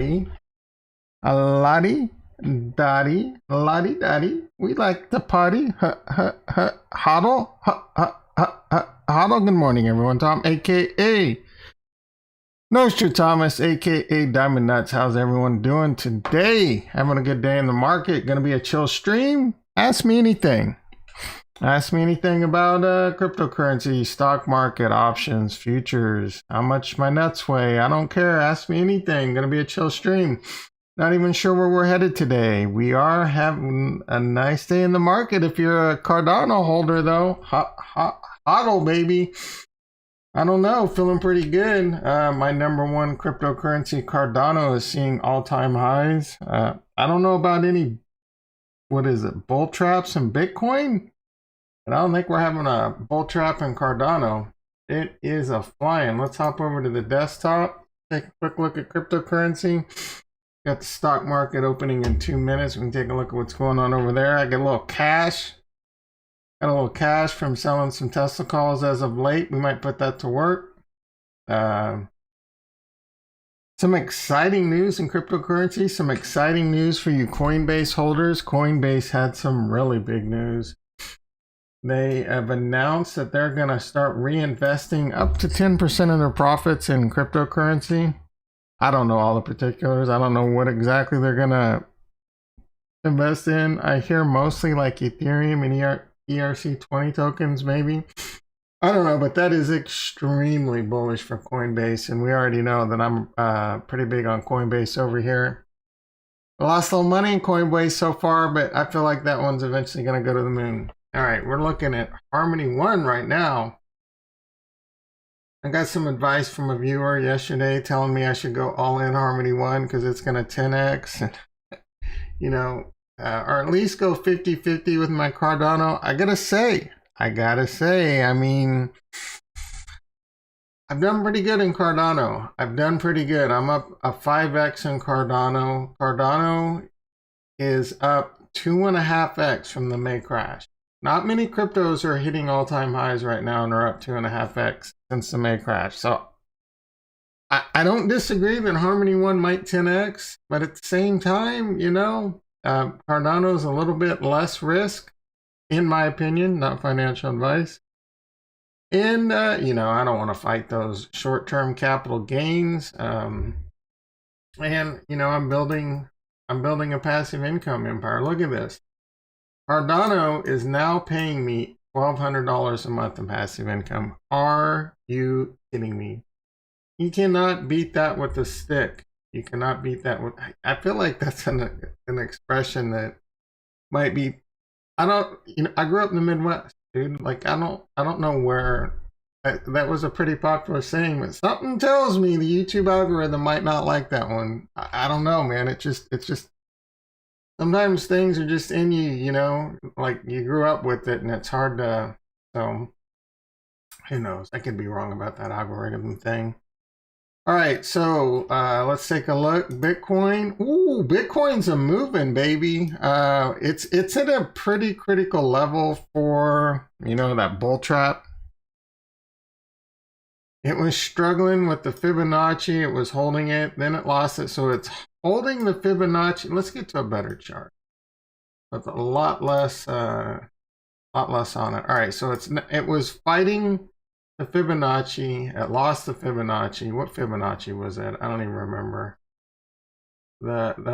A lottie, dotty, lottie, dotty. We like to party. Huddle, huddle. Good morning, everyone. Tom, aka Nostradamus, aka Diamond Nuts. How's everyone doing today? Having a good day in the market. Gonna be a chill stream. Ask me anything. Ask me anything about cryptocurrency, stock market, options, futures, how much my nuts weigh. I don't care. Ask me anything. Gonna be a chill stream. Not even sure where we're headed today. We are having a nice day in the market. If you're a Cardano holder, though, hodl, baby. I don't know. Feeling pretty good. My number one cryptocurrency, Cardano, is seeing all-time highs. I don't know about any, what is it, bull traps in Bitcoin? But I don't think we're having a bull trap in Cardano. It is a flying. Let's hop over to the desktop. Take a quick look at cryptocurrency. Got the stock market opening in 2 minutes. We can take a look at what's going on over there. I get a little cash. Got a little cash from selling some Tesla calls as of late. We might put that to work. Some exciting news in cryptocurrency. Some exciting news for you Coinbase holders. Coinbase had some really big news. They have announced that they're going to start reinvesting up to 10% of their profits in cryptocurrency. I don't know all the particulars. I don't know what exactly they're going to invest in. I hear mostly like Ethereum and ERC20 tokens, maybe. I don't know, but that is extremely bullish for Coinbase. And we already know that I'm pretty big on Coinbase over here. I lost a little money in Coinbase so far, but I feel like that one's eventually going to go to the moon. All right, we're looking at Harmony One right now. I got some advice from a viewer yesterday telling me I should go all in Harmony One because it's going to 10x, you know, or at least go 50-50 with my Cardano. I gotta say, I mean, I've done pretty good in Cardano. I've done pretty good. I'm up a 5x in Cardano. Cardano is up 2.5x from the May crash. Not many cryptos are hitting all-time highs right now and are up 2.5x since the May crash. So I don't disagree that Harmony One might 10x, but at the same time, you know, Cardano is a little bit less risk, in my opinion, not financial advice. And, you know, I don't want to fight those short-term capital gains. And, you know, I'm building a passive income empire. Look at this. Cardano is now paying me $1,200 a month in passive income. Are you kidding me? You cannot beat that with a stick. You cannot beat that with. I feel like that's an expression that might be. I don't. You know, I grew up in the Midwest, dude. Like I don't know where. That was a pretty popular saying, but something tells me the YouTube algorithm might not like that one. I don't know, man. It's just. Sometimes things are just in you, you know, like you grew up with it and it's hard to, so who knows? I could be wrong about that algorithm thing. All right, so let's take a look. Bitcoin. Ooh, Bitcoin's a moving, baby. It's at a pretty critical level for, you know, that bull trap. It was struggling with the Fibonacci. It was holding it, then it lost it. So it's holding the Fibonacci. Let's get to a better chart with a lot less on it. All right, so it was fighting the Fibonacci. It lost the Fibonacci. What Fibonacci was that? I don't even remember. The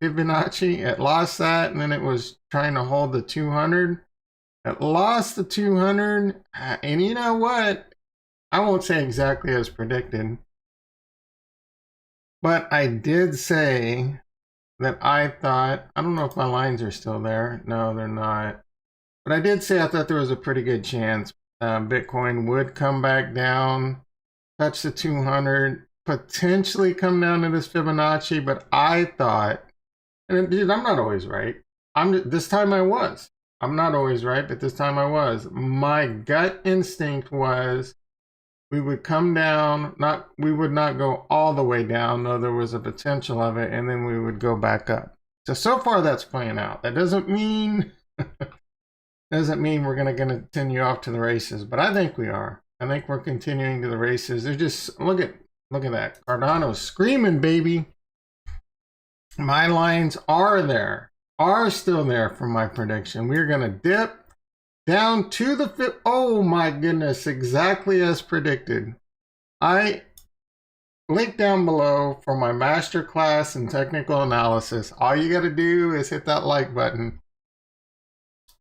Fibonacci. It lost that, and then it was trying to hold the 200. It lost the 200, and you know what? I won't say exactly as predicted, but I did say that I thought, I don't know if my lines are still there. No, they're not. But I did say I thought there was a pretty good chance Bitcoin would come back down, touch the 200, potentially come down to this Fibonacci, but I thought, and dude, I'm not always right. This time I was. I'm not always right, but this time I was. My gut instinct was we would come down, we would not go all the way down, though there was a potential of it, and then we would go back up. So far that's playing out. That doesn't mean we're going to continue off to the races, but I think we are. I think we're continuing to the races. There's just look at Look at that. Cardano's screaming, baby. My lines are there, are still there for my prediction. We're going to dip down to the fifth. Oh my goodness, exactly as predicted. I link down below for my masterclass in technical analysis. All you got to do is hit that like button.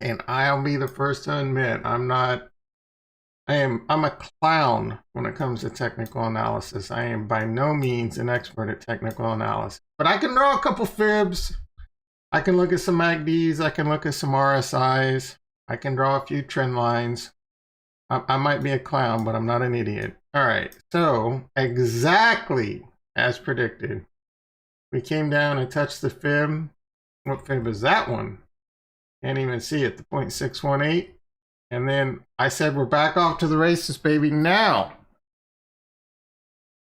And I'll be the first to admit I'm a clown when it comes to technical analysis. I am by no means an expert at technical analysis, but I can draw a couple fibs. I can look at some MACDs. I can look at some RSIs. I can draw a few trend lines. I might be a clown, but I'm not an idiot. All right, so exactly as predicted, we came down and touched the fib. What fib is that one? Can't even see it, the 0.618. And then I said, we're back off to the races, baby. Now,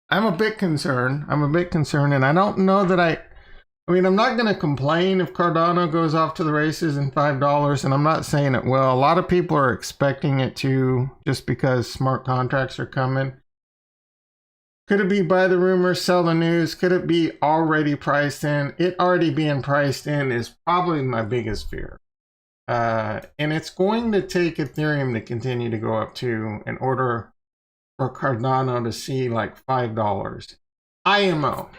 I'm a bit concerned. And I don't know that I mean, I'm not going to complain if Cardano goes off to the races in $5, and I'm not saying it will. A lot of people are expecting it to, just because smart contracts are coming. Could it be buy the rumors, sell the news? Could it be already priced in? It already being priced in is probably my biggest fear. And it's going to take Ethereum to continue to go up too in order for Cardano to see like $5. IMO.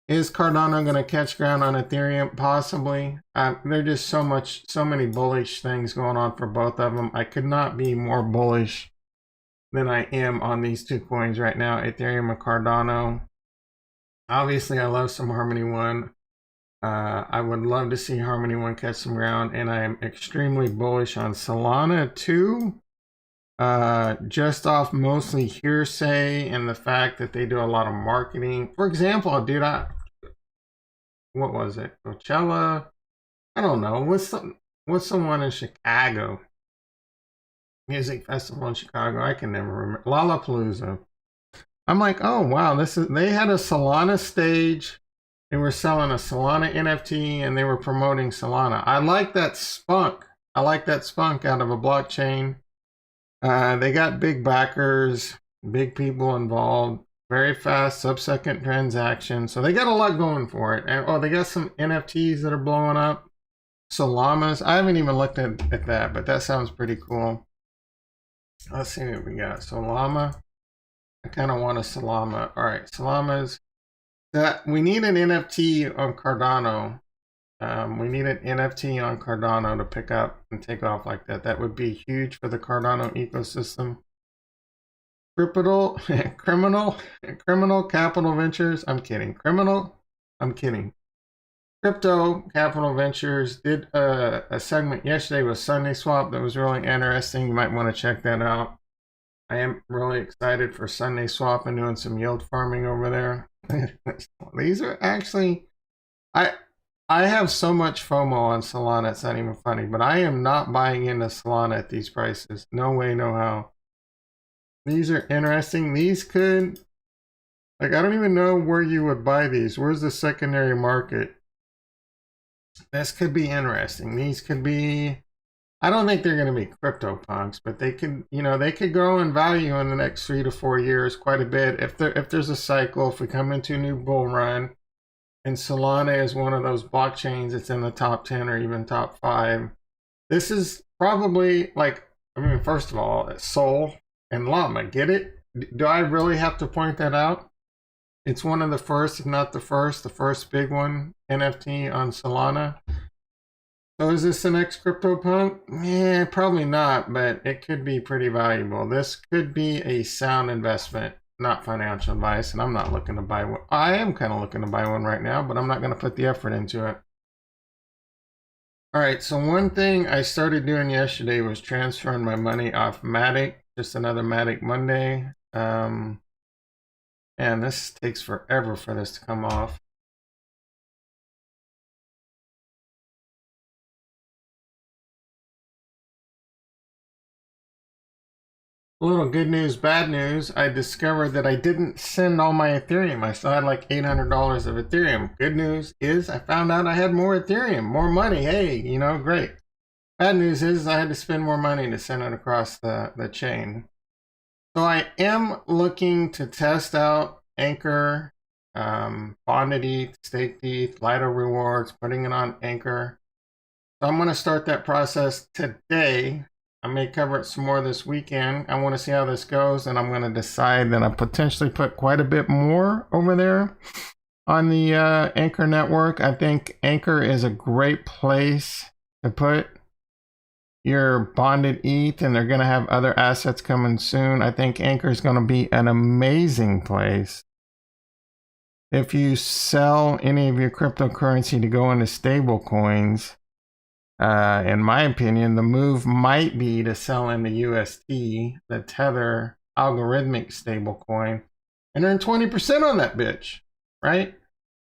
Is Cardano going to catch ground on Ethereum? Possibly. There's just so many bullish things going on for both of them. I could not be more bullish than I am on these two coins right now, Ethereum and Cardano. Obviously, I love some Harmony One. I would love to see Harmony One catch some ground, and I am extremely bullish on Solana too. Just off mostly hearsay and the fact that they do a lot of marketing. For example, dude, what was it? Coachella? I don't know. What's the one in Chicago? Music festival in Chicago. I can never remember. Lollapalooza. I'm like, oh wow, they had a Solana stage. They were selling a Solana NFT and they were promoting Solana. I like that spunk. I like that spunk out of a blockchain. They got big backers, big people involved, very fast sub-second transaction. So they got a lot going for it. And they got some NFTs that are blowing up. Solamas. I haven't even looked at that, but that sounds pretty cool. Let's see what we got. Solama. I kind of want a Solama. All right, Solamas. We need an NFT on Cardano. We need an NFT on Cardano to pick up and take off like that. That would be huge for the Cardano ecosystem. Criminal Capital Ventures. I'm kidding. I'm kidding. Crypto Capital Ventures did a segment yesterday with Sunday Swap that was really interesting. You might want to check that out. I am really excited for Sunday Swap and doing some yield farming over there. These are actually, I have so much FOMO on Solana, it's not even funny, but I am not buying into Solana at these prices. No way, no how. These are interesting. These could, like, I don't even know where you would buy these. Where's the secondary market? This could be interesting. These could be, I don't think they're going to be crypto punks, but they could, they could grow in value in the next 3 to 4 years quite a bit. If there's a cycle, if we come into a new bull run, and Solana is one of those blockchains that's in the top 10 or even top 5. This is probably first of all, Sol and Llama. Get it? Do I really have to point that out? It's one of the first, if not the first big one, NFT on Solana. So is this the next CryptoPunk? Yeah, probably not, but it could be pretty valuable. This could be a sound investment, not financial advice, and I'm not looking to buy one. I am kind of looking to buy one right now, but I'm not going to put the effort into it. All right, so one thing I started doing yesterday was transferring my money off Matic, just another Matic Monday. And this takes forever for this to come off. A little good news, bad news. I discovered that I didn't send all my Ethereum. I still had like $800 of Ethereum. Good news is I found out I had more Ethereum, more money. Hey, great. Bad news is I had to spend more money to send it across the chain. So I am looking to test out Anchor, bonded ETH, staked ETH, Lido rewards, putting it on Anchor. So I'm going to start that process today. I may cover it some more this weekend. I want to see how this goes, and I'm going to decide that I potentially put quite a bit more over there on the Anchor network. I think Anchor is a great place to put your bonded ETH, and they're going to have other assets coming soon. I think Anchor is going to be an amazing place if you sell any of your cryptocurrency to go into stable coins. In my opinion, the move might be to sell into UST, the Tether algorithmic stablecoin, and earn 20% on that bitch, right?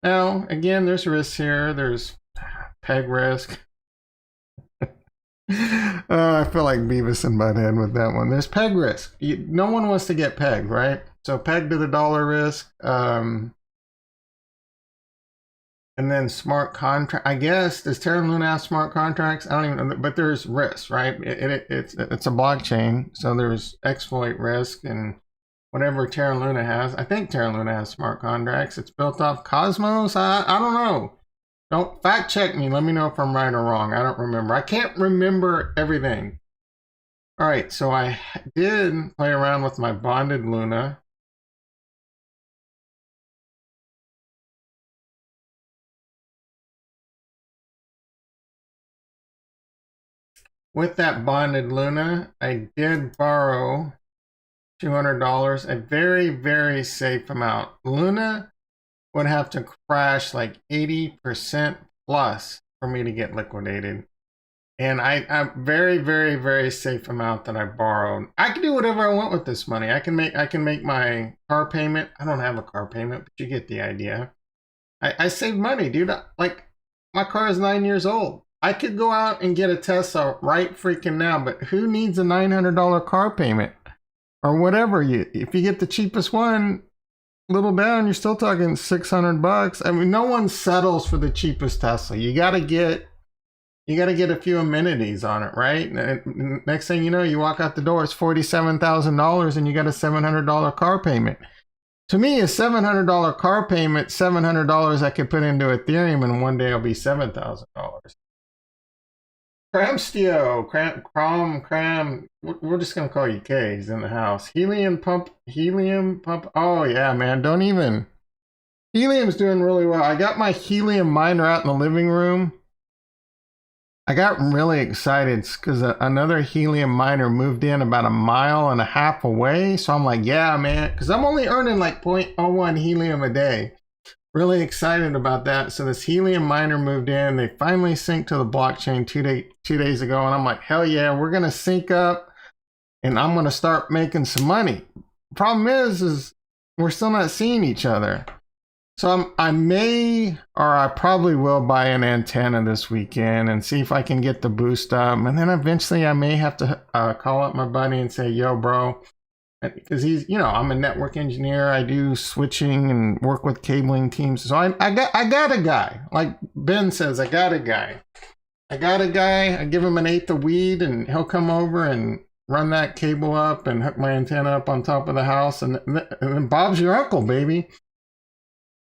Now, again, there's risks here. There's peg risk. I feel like Beavis and Butthead with that one. There's peg risk. No one wants to get pegged, right? So peg to the dollar risk. And then smart contract. I guess, does Terra Luna have smart contracts? I don't even know, but there's risk, right? It's a blockchain, so there's exploit risk and whatever Terra Luna has. I think Terra Luna has smart contracts. It's built off Cosmos. I don't know. Don't fact check me. Let me know if I'm right or wrong. I don't remember. I can't remember everything. All right, so I did play around with my bonded Luna. With that bonded Luna, I did borrow $200, a very, very safe amount. Luna would have to crash like 80% plus for me to get liquidated. And I'm very, very, very safe amount that I borrowed. I can do whatever I want with this money. I can make my car payment. I don't have a car payment, but you get the idea. I save money, dude. Like, my car is 9 years old. I could go out and get a Tesla right freaking now, but who needs a $900 car payment or whatever? If you get the cheapest one, little down, you're still talking $600. I mean, no one settles for the cheapest Tesla. You gotta get a few amenities on it, right? Next thing you know, you walk out the door, it's $47,000 and you got a $700 car payment. To me, a $700 car payment, $700 I could put into Ethereum, and one day it'll be $7,000. Cramstio, Cram. We're just gonna call you K. He's in the house. Helium pump. Oh yeah, man. Don't even. Helium's doing really well. I got my helium miner out in the living room. I got really excited because another helium miner moved in about 1.5 miles away. So I'm like, yeah, man, because I'm only earning like 0.01 helium a day. Really excited about that. So this helium miner moved in. They finally synced to the blockchain 2 days ago. And I'm like, hell yeah, we're going to sync up and I'm going to start making some money. Problem is we're still not seeing each other. So I may, or I probably will buy an antenna this weekend and see if I can get the boost up. And then eventually I may have to call up my buddy and say, yo, bro, because he's, I'm a network engineer. I do switching and work with cabling teams. So I got a guy. Like Ben says, I got a guy. I give him 1/8 of weed and he'll come over and run that cable up and hook my antenna up on top of the house. And then Bob's your uncle, baby.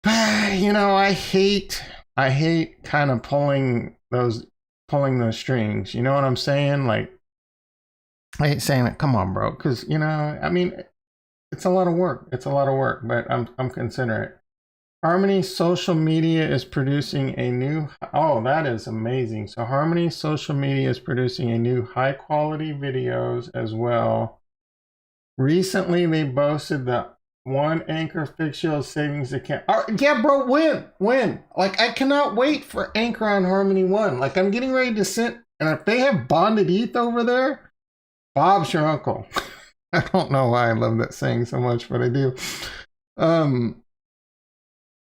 I hate kind of pulling those strings. You know what I'm saying? Like, I hate saying it. Come on, bro. Because, I mean, it's a lot of work. But I'm considerate. Harmony Social Media is producing a new... Oh, that is amazing. So Harmony Social Media is producing a new high-quality videos as well. Recently, they boasted the one Anchor fixed yield savings account. Yeah, bro, when? Like, I cannot wait for Anchor on Harmony 1. Like, I'm getting ready to sit... And if they have bonded ETH over there... Bob's your uncle. I don't know why I love that saying so much, but I do.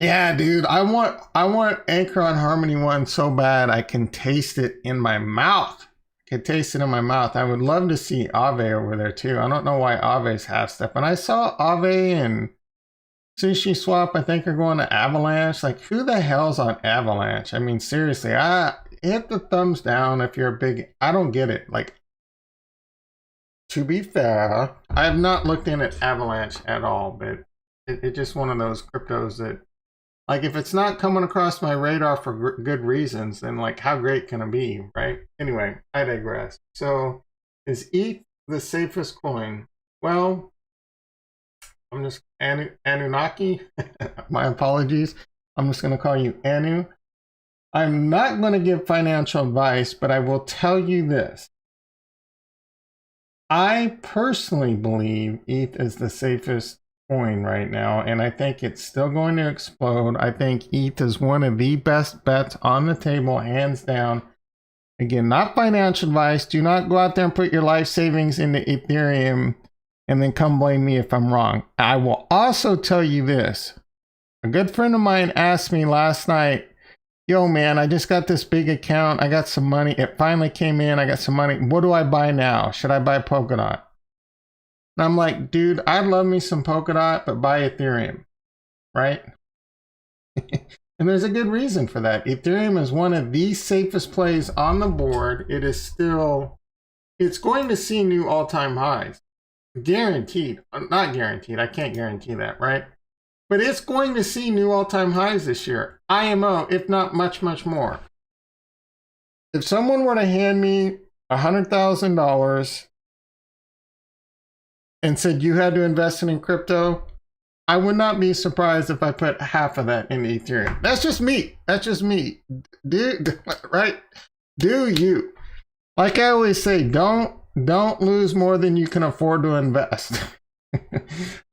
Yeah, dude, I want Anchor on Harmony 1 so bad I can taste it in my mouth. I would love to see Aave over there too. I don't know why Aave's half step. And I saw Aave and Sushi Swap, I think, are going to Avalanche. Like, who the hell's on Avalanche? I mean, seriously, I hit the thumbs down if you're a big... I don't get it. Like, to be fair, I have not looked in at Avalanche at all, but It's just one of those cryptos that, like, if it's not coming across my radar for good reasons, then like, how great can it be, right? Anyway, I digress. So, is ETH the safest coin? Well, I'm just Anunnaki. My apologies. I'm just going to call you Anu. I'm not going to give financial advice, but I will tell you this. I personally believe ETH is the safest coin right now, and I think it's still going to explode. I think ETH is one of the best bets on the table, hands down. Again, not financial advice. Do not go out there and put your life savings into Ethereum and then come blame me if I'm wrong. I will also tell you this. A good friend of mine asked me last night, yo, man, I just got this big account. I got some money. It finally came in. I got some money. What do I buy now? Should I buy Polkadot? And I'm like, dude, I'd love me some Polkadot, but buy Ethereum, right? And there's a good reason for that. Ethereum is one of the safest plays on the board. It is still, it's going to see new all-time highs. Guaranteed. Not guaranteed. I can't guarantee that, right? But it's going to see new all-time highs this year. IMO, if not much, much more. If someone were to hand me $100,000 and said you had to invest in crypto, I would not be surprised if I put half of that in Ethereum. That's just me. That's just me. Right? Do you? Like I always say, don't lose more than you can afford to invest.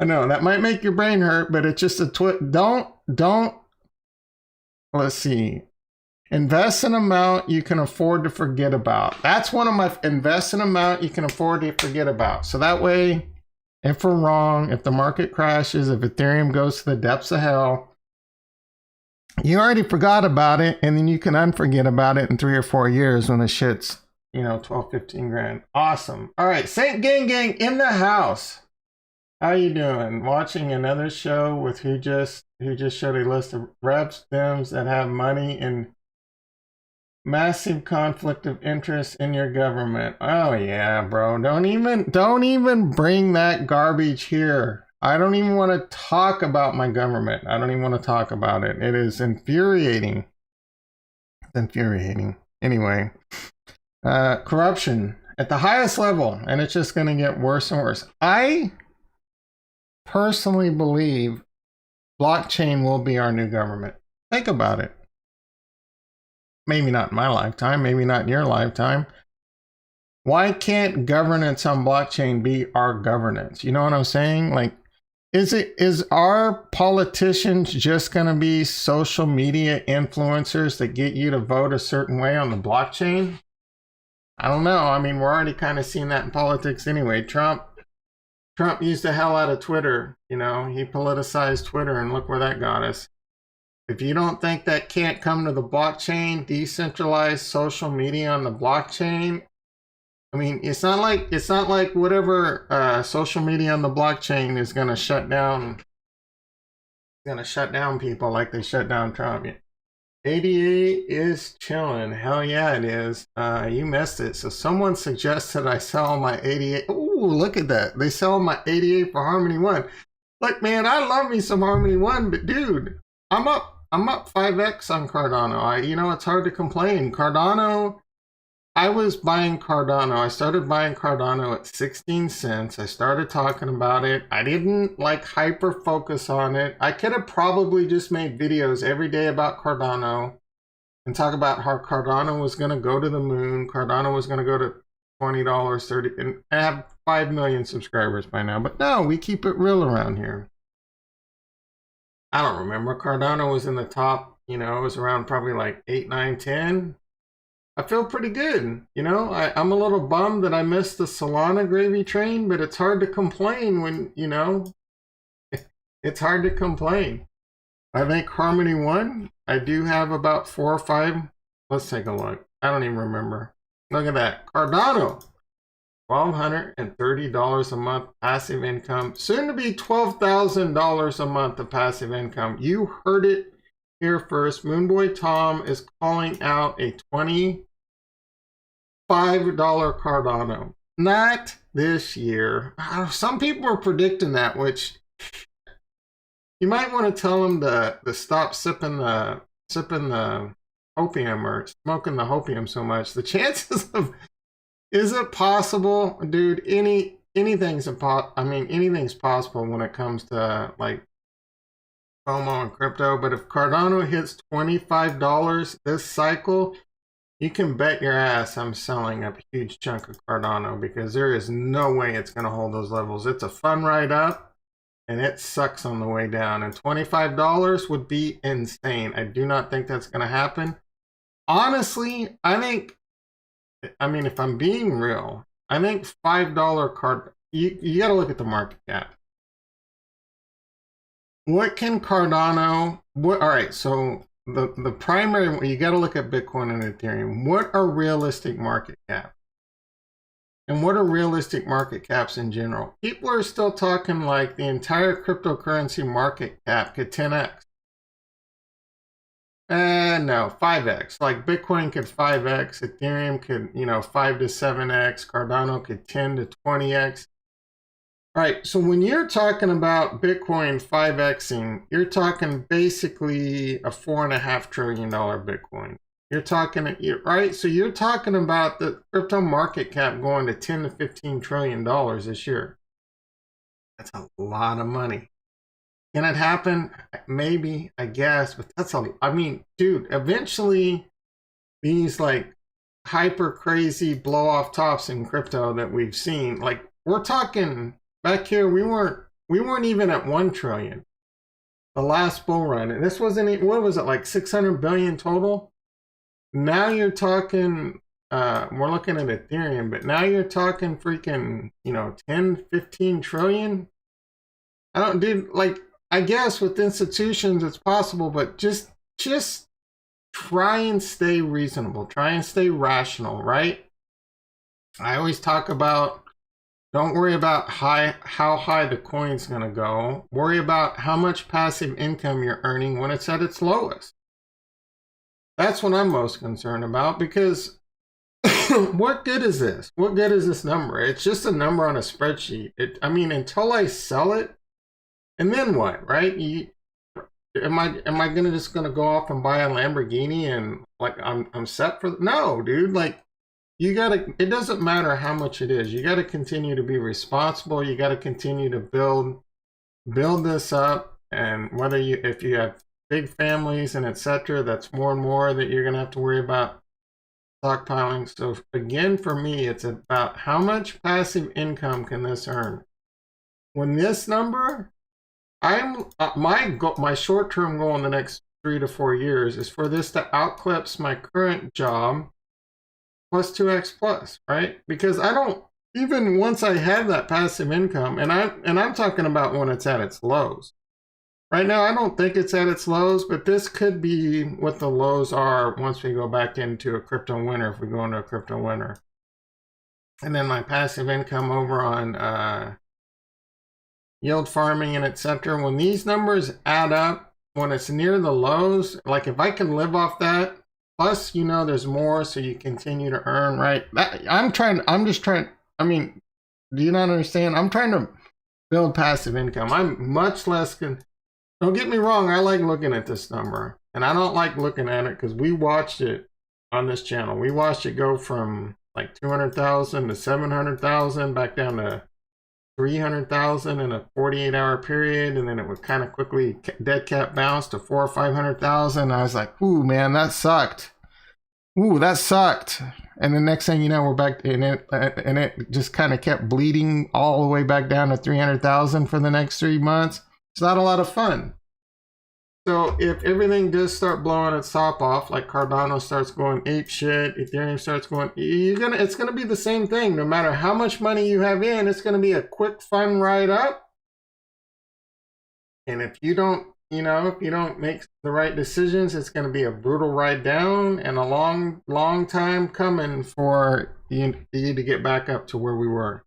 I know that might make your brain hurt, but it's just a don't, let's see. Invest an amount you can afford to forget about. That's one of my, invest an amount you can afford to forget about. So that way, if we're wrong, if the market crashes, if Ethereum goes to the depths of hell, you already forgot about it, and then you can unforget about it in 3 or 4 years when the shit's, 12, 15 grand. Awesome. All right, Saint Gang in the house. How you doing? Watching another show with who just showed a list of reps, thems that have money and massive conflict of interest in your government. Oh yeah, bro. Don't even bring that garbage here. I don't even want to talk about my government. I don't even want to talk about it. It is infuriating. It's infuriating. Anyway, corruption at the highest level, and it's just going to get worse and worse. I personally believe blockchain will be our new government. Think about it. Maybe not in my lifetime, maybe not in your lifetime. Why can't governance on blockchain be our governance? You know what I'm saying? Like, is our politicians just going to be social media influencers that get you to vote a certain way on the blockchain? I don't know. I mean, we're already kind of seeing that in politics anyway. Trump used the hell out of Twitter. He politicized Twitter, and look where that got us. If you don't think that can't come to the blockchain, decentralized social media on the blockchain, I mean, it's not like whatever social media on the blockchain is going to shut down people like they shut down Trump. ADA is chilling. Hell yeah, it is. You missed it. So someone suggested I sell my ADA. Ooh, look at that. They sell my ADA for Harmony One. Look, man, I love me some Harmony One, but dude, I'm up 5x on Cardano. It's hard to complain. Cardano, I was buying Cardano. I started buying Cardano at 16 cents. I started talking about it. I didn't hyper focus on it. I could have probably just made videos every day about Cardano and talk about how Cardano was going to go to the moon. Cardano was going to go to $20, $30, and I have 5 million subscribers by now. But no, we keep it real around here. I don't remember. Cardano was in the top, it was around probably 8, 9, 10. I feel pretty good. I'm a little bummed that I missed the Solana gravy train, but it's hard to complain when, it's hard to complain. I think Harmony One, I do have about 4 or 5. Let's take a look. I don't even remember. Look at that. Cardano. $1,230 a month passive income. Soon to be $12,000 a month of passive income. You heard it here first. Moonboy Tom is calling out a $25 Cardano. Not this year. Some people are predicting that, which you might want to tell them to stop sipping the opium or smoking the opium so much. The chances of, is it possible, dude? Anything's anything's possible when it comes to like FOMO and crypto. But if Cardano hits $25 this cycle, you can bet your ass I'm selling a huge chunk of Cardano, because there is no way it's going to hold those levels. It's a fun ride up, and it sucks on the way down. And $25 would be insane. I do not think that's going to happen. Honestly, if I'm being real, I think $5 card, you got to look at the market cap. What can Cardano, all right, so the primary, you got to look at Bitcoin and Ethereum. What are realistic market cap? And what are realistic market caps in general? People are still talking like the entire cryptocurrency market cap could 10x. No, 5x. Like Bitcoin could 5x, Ethereum could, 5 to 7x, Cardano could 10 to 20x. All right, so when you're talking about Bitcoin 5xing, you're talking basically a $4.5 trillion Bitcoin. You're talking, right? So you're talking about the crypto market cap going to 10 to 15 trillion dollars this year. That's a lot of money. Can it happen? Maybe, I guess, but that's dude, eventually these like hyper crazy blow off tops in crypto that we've seen, like we're talking back here, we weren't even at 1 trillion. The last bull run, and this wasn't, what was it, like 600 billion total? Now you're talking, we're looking at Ethereum, but now you're talking freaking, 10, 15 trillion. I guess with institutions it's possible, but just try and stay reasonable. Try and stay rational, right? I always talk about, don't worry about how high the coin's going to go. Worry about how much passive income you're earning when it's at its lowest. That's what I'm most concerned about, because what good is this? What good is this number? It's just a number on a spreadsheet. Until I sell it, and then what, right? Am I just gonna go off and buy a Lamborghini and like I'm set for? No, dude. Like you gotta. It doesn't matter how much it is. You gotta continue to be responsible. You gotta continue to build this up. And if you have big families and etc., that's more and more that you're gonna have to worry about stockpiling. So again, for me, it's about how much passive income can this earn. When this number, my short-term goal in the next 3 to 4 years is for this to outclips my current job plus 2x plus, right? Because I don't, even once I have that passive income, and I'm talking about when it's at its lows. Right now, I don't think it's at its lows, but this could be what the lows are once we go back into a crypto winter, if we go into a crypto winter. And then my passive income over on yield farming and etc. When these numbers add up, when it's near the lows, like if I can live off that, plus, there's more, so you continue to earn, right? Do you not understand? I'm trying to build passive income. I'm much less don't get me wrong, I like looking at this number, and I don't like looking at it because we watched it on this channel. We watched it go from like 200,000 to 700,000, back down to 300,000 in a 48-hour period, and then it would kind of quickly dead cat bounce to 400,000 or 500,000. I was like, ooh, man, that sucked. Ooh, that sucked. And the next thing you know, we're back in it, and it just kind of kept bleeding all the way back down to 300,000 for the next 3 months. It's not a lot of fun. So if everything does start blowing its top off, like Cardano starts going ape shit, Ethereum starts going, it's gonna be the same thing. No matter how much money you have in, it's gonna be a quick, fun ride up. And if you don't make the right decisions, it's gonna be a brutal ride down and a long, long time coming for you to get back up to where we were.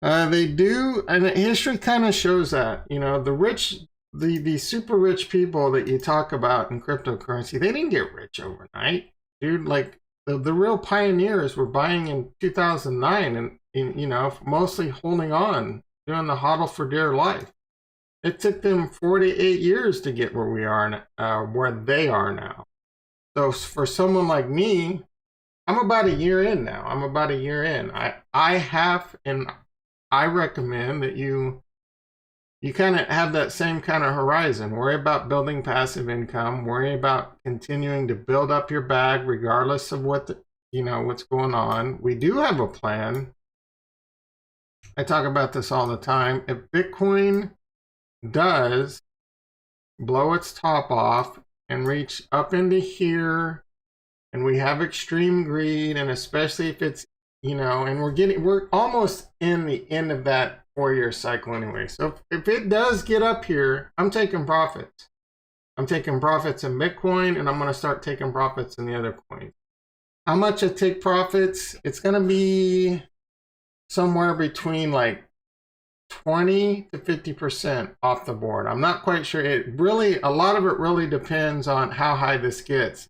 They do, and history kind of shows that, the rich, the super rich people that you talk about in cryptocurrency, they didn't get rich overnight, dude. Like the real pioneers were buying in 2009 and mostly holding on, doing the hodl for dear life. It took them 48 years to get where we are, where they are now. So for someone like me, I'm about a year in now. I'm about a year in. I have, and I recommend that you kind of have that same kind of horizon. Worry about building passive income. Worry about continuing to build up your bag regardless of what what's going on. We do have a plan. I talk about this all the time. If Bitcoin does blow its top off and reach up into here, and we have extreme greed, and especially if it's, and we're almost in the end of that 4-year cycle anyway. So if it does get up here, I'm taking profits. I'm taking profits in Bitcoin, and I'm going to start taking profits in the other coins. How much I take profits? It's going to be somewhere between like 20 to 50% off the board. I'm not quite sure. A lot of it really depends on how high this gets.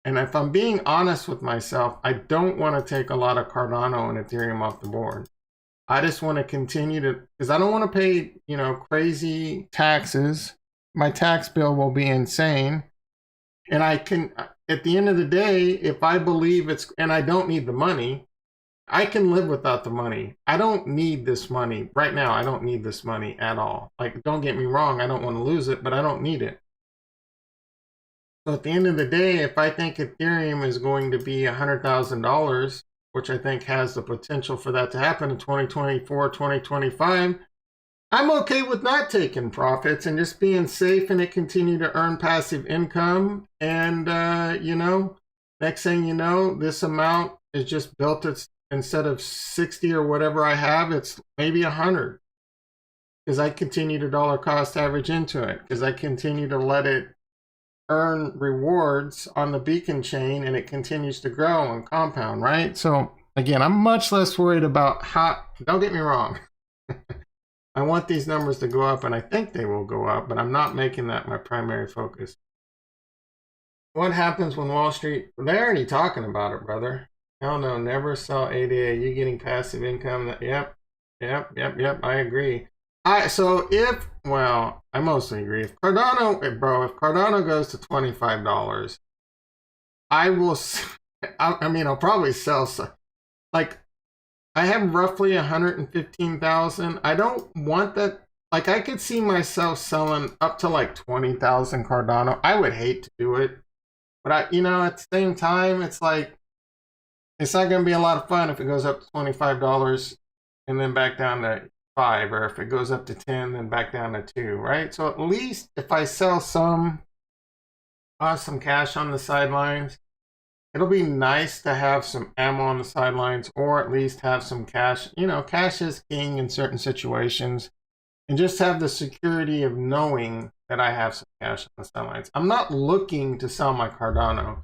And if I'm being honest with myself, I don't want to take a lot of Cardano and Ethereum off the board. I just want to continue to, because I don't want to pay, crazy taxes. My tax bill will be insane. And I can, at the end of the day, if I believe and I don't need the money, I can live without the money. I don't need this money. Right now, I don't need this money at all. Like, don't get me wrong, I don't want to lose it, but I don't need it. So at the end of the day, if I think Ethereum is going to be $100,000, which I think has the potential for that to happen in 2024, 2025, I'm okay with not taking profits and just being safe and it continue to earn passive income. And, next thing you know, this amount is just built. It's instead of 60 or whatever I have, it's maybe 100. Because I continue to dollar cost average into it. Because I continue to let it earn rewards on the beacon chain, and it continues to grow and compound, right? So again, I'm much less worried about don't get me wrong. I want these numbers to go up, and I think they will go up, but I'm not making that my primary focus. What happens when Wall Street, they're already talking about it, brother. Hell no, never sell ADA. You're getting passive income. Yep, I agree. I mostly agree. If Cardano goes to $25, I will, I'll probably sell some. Like, I have roughly 115,000. I don't want that. Like, I could see myself selling up to like 20,000 Cardano. I would hate to do it. But at the same time, it's like, it's not going to be a lot of fun if it goes up to $25 and then back down to 5, or if it goes up to 10 then back down to 2, right? So at least if I sell some cash on the sidelines, it'll be nice to have some ammo on the sidelines, or at least have some cash. Cash is king in certain situations, and just have the security of knowing that I have some cash on the sidelines. I'm not looking to sell my Cardano,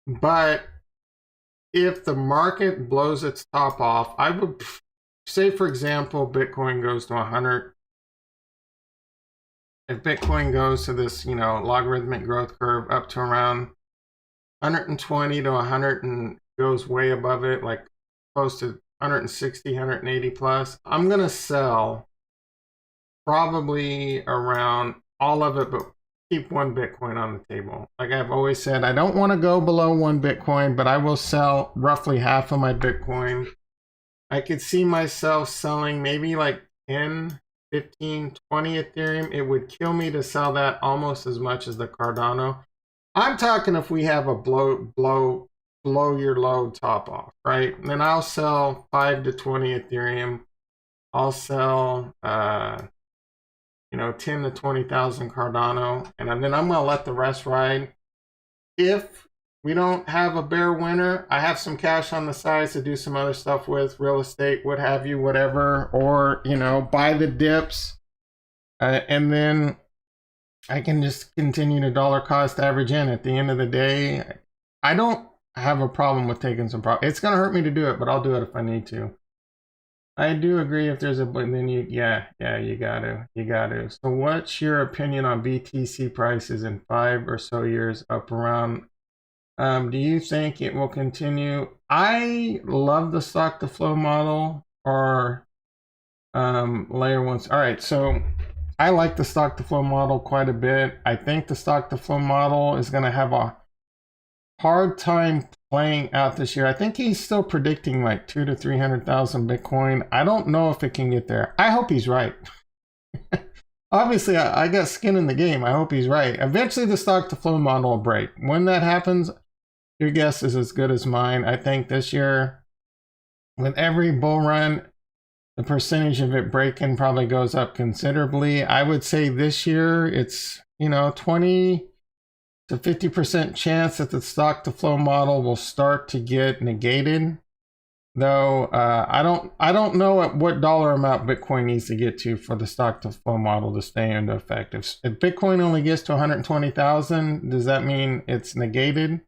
but if the market blows its top off, I would say, for example, Bitcoin goes to 100. If Bitcoin goes to this, logarithmic growth curve up to around 120 to 100 and goes way above it, like close to 160, 180 plus, I'm going to sell probably around all of it, but keep 1 Bitcoin on the table. Like I've always said, I don't want to go below 1 Bitcoin, but I will sell roughly half of my Bitcoin. I could see myself selling maybe like 10, 15, 20 Ethereum. It would kill me to sell that almost as much as the Cardano. I'm talking if we have a blow your load top off, right? And then I'll sell 5 to 20 Ethereum. I'll sell 10 to 20,000 Cardano, and then I'm gonna let the rest ride. If we don't have a bear winter, I have some cash on the sides to do some other stuff with, real estate, what have you, whatever, or buy the dips, and then I can just continue to dollar cost average in. At the end of the day, I don't have a problem with taking some profit. It's gonna hurt me to do it, but I'll do it if I need to. I do agree if there's then you gotta. So what's your opinion on BTC prices in 5 or so years up around? Do you think it will continue? I love the stock to flow model or layer ones. All right, so I like the stock to flow model quite a bit. I think the stock to flow model is going to have a hard time playing out this year. I think he's still predicting like 200 to 300,000 Bitcoin. I don't know if it can get there. I hope he's right. Obviously, I got skin in the game. I hope he's right. Eventually, the stock to flow model will break. When that happens, your guess is as good as mine. I think this year, with every bull run, the percentage of it breaking probably goes up considerably. I would say this year it's, 20 to 50% chance that the stock to flow model will start to get negated. Though I don't know at what dollar amount Bitcoin needs to get to for the stock to flow model to stay into effect. If Bitcoin only gets to 120,000, does that mean it's negated?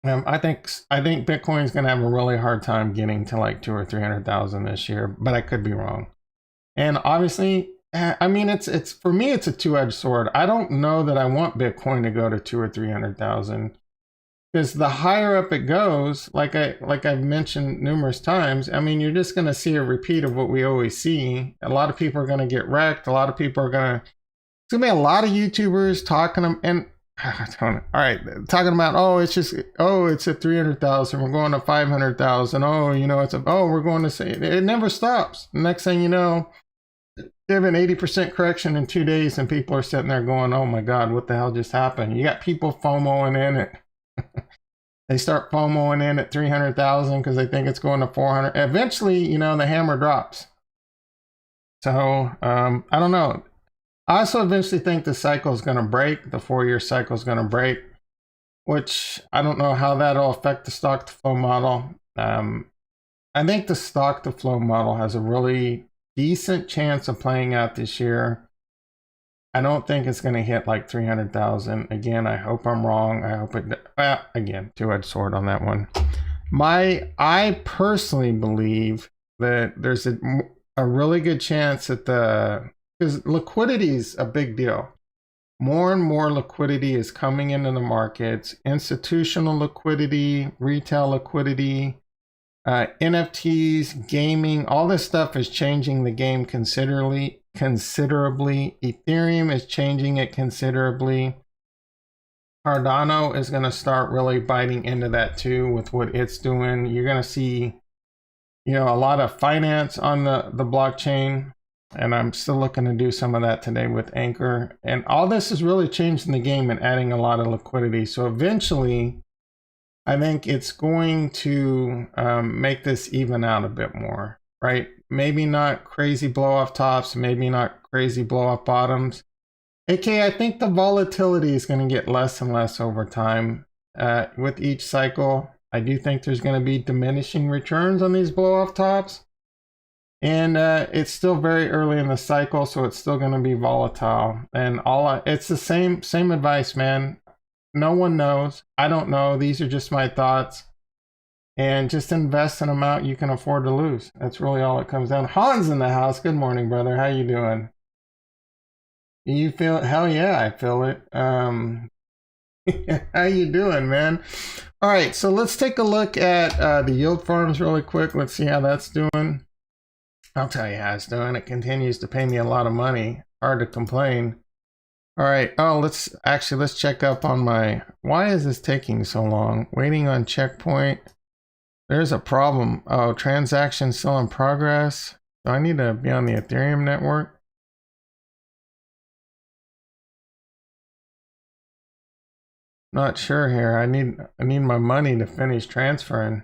I think Bitcoin's going to have a really hard time getting to like 200 or 300,000 this year, but I could be wrong. And obviously, I mean, it's for me, it's a two-edged sword. I don't know that I want Bitcoin to go to 200 or 300,000, because the higher up it goes, like I've mentioned numerous times, I mean, you're just going to see a repeat of what we always see. A lot of people are going to get wrecked. A lot of people are going to. It's going to be a lot of YouTubers talking and. All right, talking about it's at 300,000, we're going to 500,000. We're going to say it never stops. Next thing you know, they have an 80% correction in 2 days, and people are sitting there going, "Oh my God, what the hell just happened?" You got people FOMOing in it. They start FOMOing in at 300,000 because they think it's going to 400. Eventually, the hammer drops. So I don't know. I also eventually think the cycle is going to break. The 4-year cycle is going to break, which I don't know how that'll affect the stock to flow model. I think the stock to flow model has a really decent chance of playing out this year. I don't think it's going to hit like 300,000. Again, I hope I'm wrong. I hope it, again, two-edged sword on that one. I personally believe that there's a really good chance that because liquidity is a big deal. More and more liquidity is coming into the markets. Institutional liquidity, retail liquidity, NFTs, gaming, all this stuff is changing the game considerably. Ethereum is changing it considerably. Cardano is going to start really biting into that too with what it's doing. You're going to see, a lot of finance on the blockchain. And I'm still looking to do some of that today with Anchor. And all this is really changing the game and adding a lot of liquidity. So eventually, I think it's going to make this even out a bit more, right? Maybe not crazy blow off tops, maybe not crazy blow off bottoms. I think the volatility is going to get less and less over time with each cycle. I do think there's going to be diminishing returns on these blow off tops. And it's still very early in the cycle, so it's still going to be volatile. And it's the same advice, man. No one knows. I don't know. These are just my thoughts. And just invest an amount you can afford to lose. That's really all it comes down. Han's in the house. Good morning, brother. How you doing? You feel it? Hell yeah, I feel it. How you doing, man? All right, so let's take a look at the yield farms really quick. Let's see how that's doing. I'll tell you how it's doing. It continues to pay me a lot of money. Hard to complain. All right. Oh, let's check up on why is this taking so long? Waiting on checkpoint. There's a problem. Oh, transaction still in progress. Do I need to be on the Ethereum network? Not sure here. I need my money to finish transferring.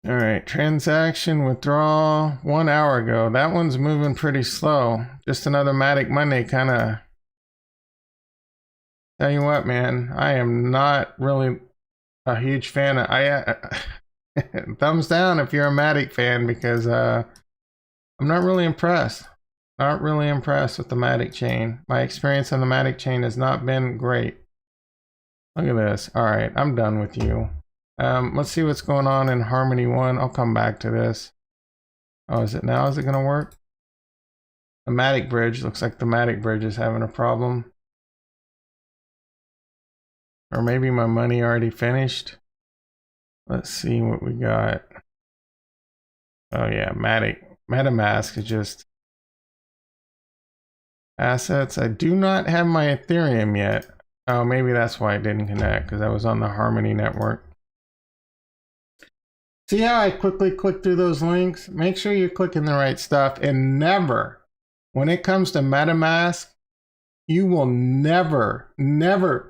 All right, transaction withdrawal 1 hour ago. That one's moving pretty slow. Just another Matic Monday kind of. Tell you what, man, I am not really a huge fan of. Thumbs down if you're a Matic fan, because I'm not really impressed. Not really impressed with the Matic chain. My experience on the Matic chain has not been great. Look at this. All right, I'm done with you. Let's see what's going on in Harmony 1. I'll come back to this. Oh, is it now? Is it going to work? The Matic bridge. Looks like the Matic bridge is having a problem. Or maybe my money already finished. Let's see what we got. Oh yeah, MetaMask is just assets. I do not have my Ethereum yet. Oh, maybe that's why it didn't connect, because I was on the Harmony network. See how I quickly click through those links? Make sure you're clicking the right stuff, and never, when it comes to MetaMask, you will never,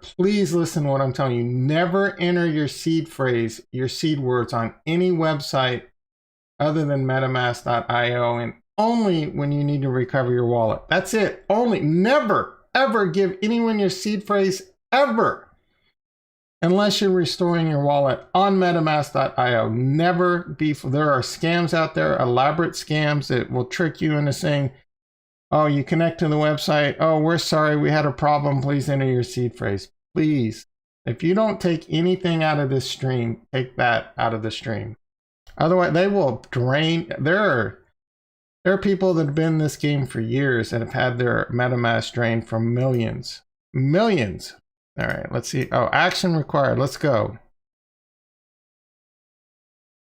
please listen to what I'm telling you, never enter your seed phrase, your seed words on any website other than metamask.io, and only when you need to recover your wallet. That's it. Only. Never, ever give anyone your seed phrase, ever, unless you're restoring your wallet on metamask.io. Never be. There are scams out there, elaborate scams that will trick you into saying, oh, you connect to the website. Oh, we're sorry, we had a problem. Please enter your seed phrase. Please. If you don't take anything out of this stream, take that out of the stream. Otherwise, they will drain. There are people that have been in this game for years and have had their MetaMask drained from millions. Millions. All right, let's see. Oh, action required. Let's go.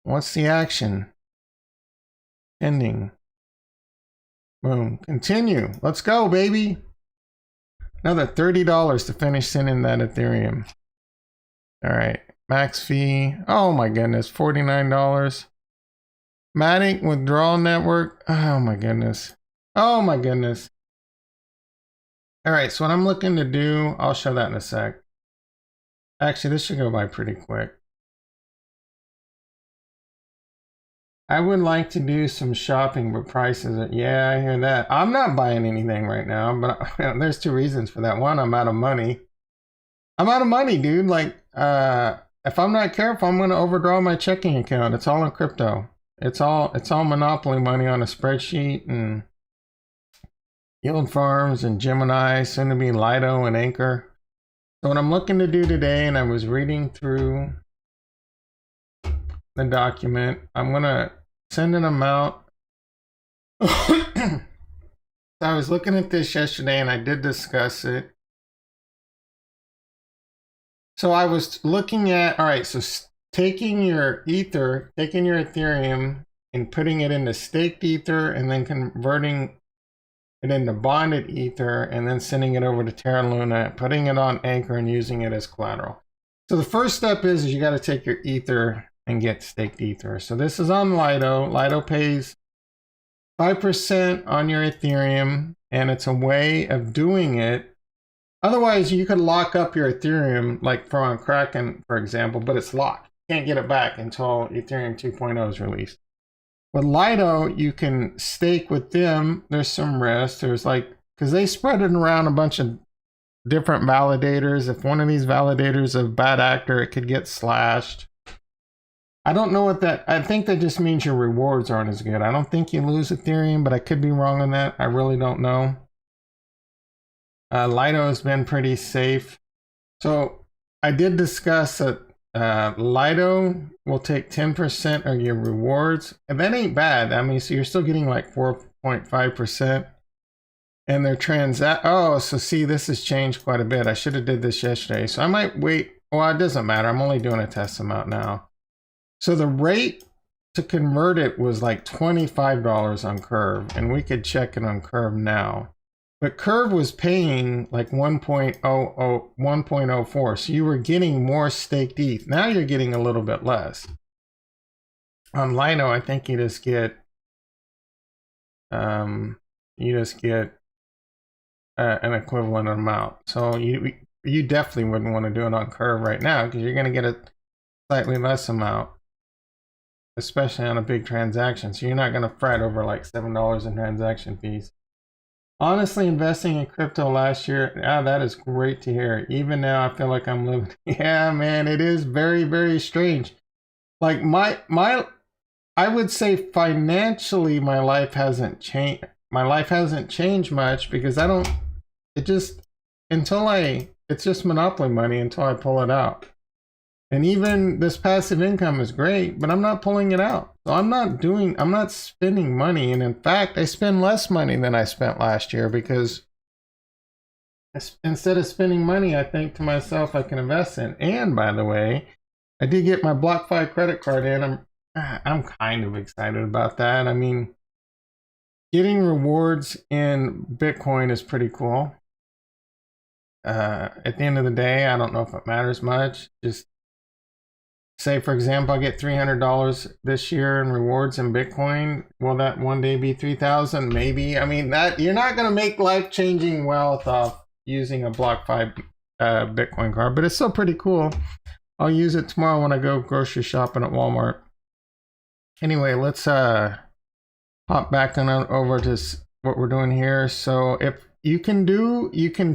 What's the action? Pending. Boom. Continue. Let's go, baby. Another $30 to finish sending that Ethereum. All right. Max fee. Oh my goodness. $49. Matic withdrawal network. Oh my goodness. Oh my goodness. All right. So what I'm looking to do, I'll show that in a sec. Actually, this should go by pretty quick. I would like to do some shopping, but prices are, yeah, I hear that. I'm not buying anything right now, but there's two reasons for that. One, I'm out of money. I'm out of money, dude. Like, if I'm not careful, I'm going to overdraw my checking account. It's all in crypto. It's all monopoly money on a spreadsheet, and yield farms and Gemini, soon to be Lido and Anchor. So what I'm looking to do today, and I was reading through the document, I'm going to send an amount. I was looking at this yesterday and I did discuss it. So I was looking at, all right, so taking your Ether, taking your Ethereum and putting it into staked Ether and then converting it into bonded Ether and then sending it over to Terra Luna, putting it on Anchor and using it as collateral. So the first step is you got to take your Ether and get staked Ether. So this is on Lido. Lido pays 5% on your Ethereum, and it's a way of doing it. Otherwise, you could lock up your Ethereum, like on Kraken, for example, but it's locked. You can't get it back until Ethereum 2.0 is released. With Lido, you can stake with them. There's some risk. There's like, because they spread it around a bunch of different validators. If one of these validators is a bad actor, it could get slashed. I don't know what that, I think that just means your rewards aren't as good. I don't think you lose Ethereum, but I could be wrong on that. I really don't know. Lido has been pretty safe. So I did discuss that Lido will take 10% of your rewards. And that ain't bad. I mean, so you're still getting like 4.5%. And their oh, so see, this has changed quite a bit. I should have did this yesterday. So I might wait. Well, it doesn't matter. I'm only doing a test amount now. So the rate to convert it was like $25 on Curve, and we could check it on Curve now. But Curve was paying like 1.04, so you were getting more staked ETH. Now you're getting a little bit less. On Lido, I think you just get an equivalent amount. So you definitely wouldn't want to do it on Curve right now because you're going to get a slightly less amount, especially on a big transaction. So you're not going to fret over like $7 in transaction fees. Honestly, investing in crypto last year, that is great to hear. Even now, I feel like I'm living. Yeah, man, it is very, very strange. Like I would say financially, my life hasn't changed. My life hasn't changed much because it's just monopoly money until I pull it out. And even this passive income is great, but I'm not pulling it out. So I'm not spending money. And in fact, I spend less money than I spent last year because instead of spending money, I think to myself I can invest in. And by the way, I did get my BlockFi credit card in. I'm kind of excited about that. I mean, getting rewards in Bitcoin is pretty cool. At the end of the day, I don't know if it matters much. Just say, for example, I get $300 this year in rewards in Bitcoin. Will that one day be 3,000? Maybe. I mean, that you're not going to make life-changing wealth off using a BlockFi Bitcoin card, but it's still pretty cool. I'll use it tomorrow when I go grocery shopping at Walmart. Anyway, let's hop back on over to what we're doing here. So if you can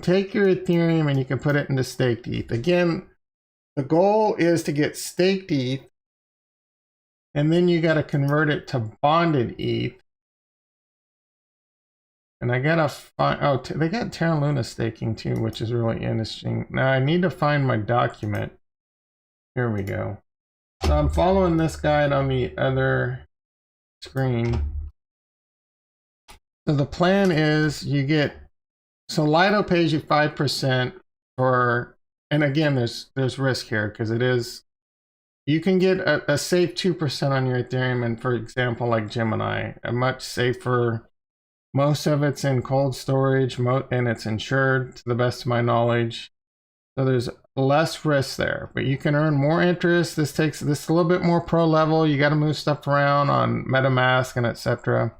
take your Ethereum and you can put it into staked ETH. Again, the goal is to get staked ETH, and then you got to convert it to bonded ETH. And I gotta find, they got Terra Luna staking too, which is really interesting. Now I need to find my document. Here we go. So I'm following this guide on the other screen. So the plan is you get, so Lido pays you 5% for, and again, there's risk here because it is, you can get a safe 2% on your Ethereum, and for example, like Gemini, a much safer, most of it's in cold storage, and it's insured to the best of my knowledge. So there's less risk there, but you can earn more interest. This a little bit more pro level. You got to move stuff around on MetaMask and etc.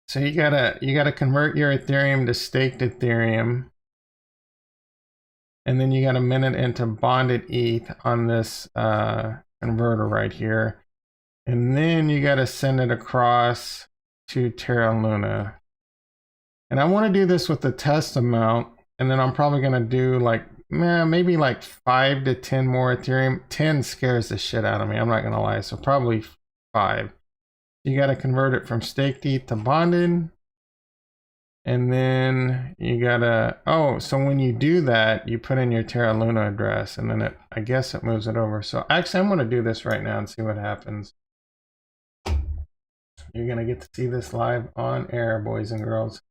So you gotta convert your Ethereum to staked Ethereum, and then you gotta mint it into bonded ETH on this converter right here, and then you gotta send it across to Terra Luna. And I want to do this with the test amount, and then I'm probably gonna do like maybe like 5 to 10 more Ethereum. 10 scares the shit out of me, I'm not gonna lie, so probably 5. You got to convert it from staked ETH to bonded, and then you gotta, so when you do that, you put in your Terra Luna address, and then I guess it moves it over. So actually I'm gonna do this right now and see what happens. You're gonna get to see this live on air, boys and girls.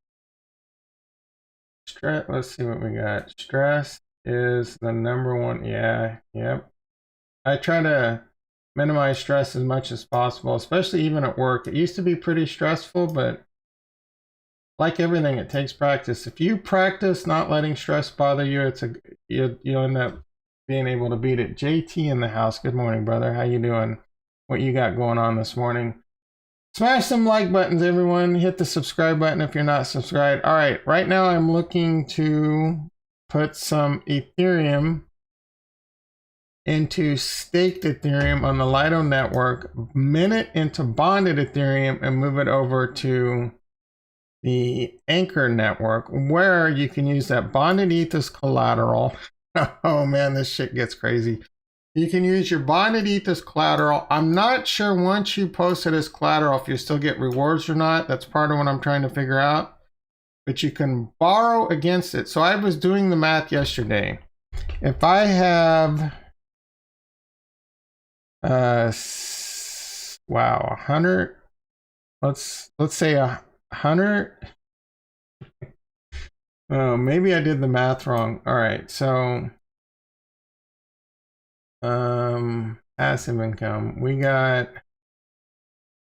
Let's see what we got. Stress is the number one. Yep. I try to minimize stress as much as possible, especially even at work. It used to be pretty stressful, but like everything, it takes practice. If you practice not letting stress bother you, you'll end up being able to beat it. JT in the house. Good morning, brother. How you doing? What you got going on this morning? Smash some like buttons, everyone. Hit the subscribe button if you're not subscribed. All right, right now I'm looking to put some Ethereum into staked Ethereum on the Lido network, mint it into bonded Ethereum, and move it over to the Anchor network, where you can use that bonded ETH as collateral. Oh man, this shit gets crazy. You can use your bonded ETH as collateral. I'm not sure once you post it as collateral if you still get rewards or not. That's part of what I'm trying to figure out. But you can borrow against it. So I was doing the math yesterday. If I have 100, let's say 100. Oh, maybe I did the math wrong. All right, so passive income, we got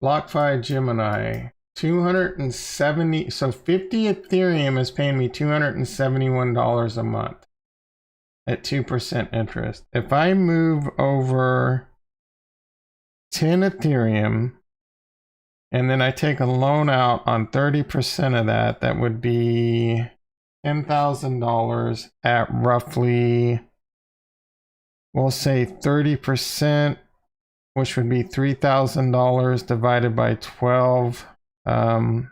BlockFi Gemini 270. So 50 Ethereum is paying me $271 a month at 2% interest. If I move over 10 Ethereum and then I take a loan out on 30% of that, that would be $10,000 at roughly, we'll say 30%, which would be $3,000 divided by 12. I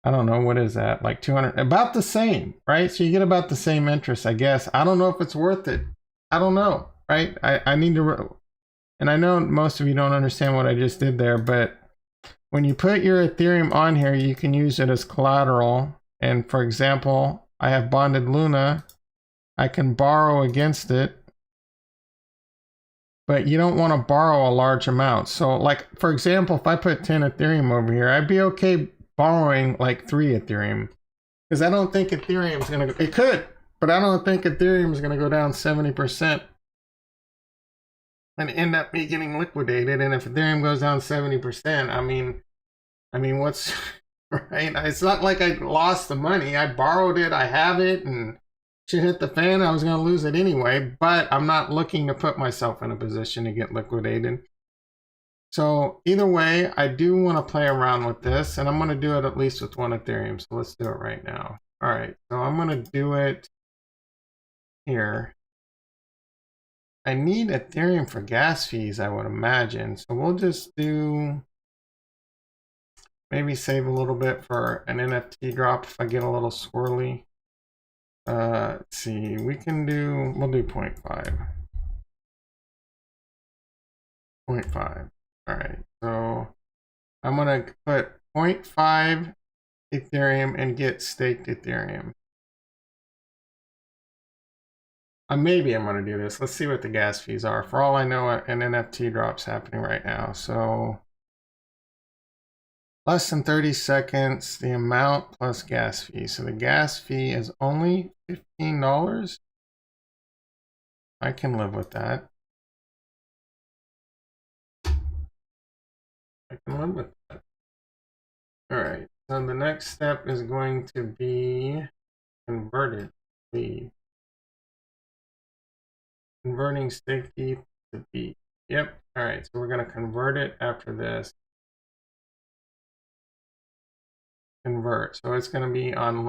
don't know, what is that? Like 200, about the same, right? So you get about the same interest, I guess. I don't know if it's worth it. I don't know, right? I need to, and I know most of you don't understand what I just did there, but when you put your Ethereum on here, you can use it as collateral. And for example, I have bonded Luna. I can borrow against it, but you don't want to borrow a large amount. So like, for example, if I put 10 Ethereum over here, I'd be okay borrowing like 3 Ethereum, because I don't think Ethereum's going to, it could, but I don't think Ethereum is going to go down 70%. and end up me getting liquidated. And if Ethereum goes down 70%, I mean, what's right? It's not like I lost the money. I borrowed it. I have it, and shit hit the fan. I was going to lose it anyway. But I'm not looking to put myself in a position to get liquidated. So either way, I do want to play around with this, and I'm going to do it at least with one Ethereum. So let's do it right now. All right, so I'm going to do it here. I need Ethereum for gas fees, I would imagine. So we'll just do, maybe save a little bit for an NFT drop if I get a little swirly. Let's see, we'll do 0.5. 0.5. All right, so I'm gonna put 0.5 Ethereum and get staked Ethereum. Maybe I'm gonna do this. Let's see what the gas fees are. For all I know, an NFT drop's happening right now. So less than 30 seconds, the amount plus gas fee. So the gas fee is only $15. I can live with that. I can live with that. All right, so the next step is going to be converted lead. Converting staked ETH to B. Yep, all right, so we're gonna convert it after this. Convert, so it's gonna be on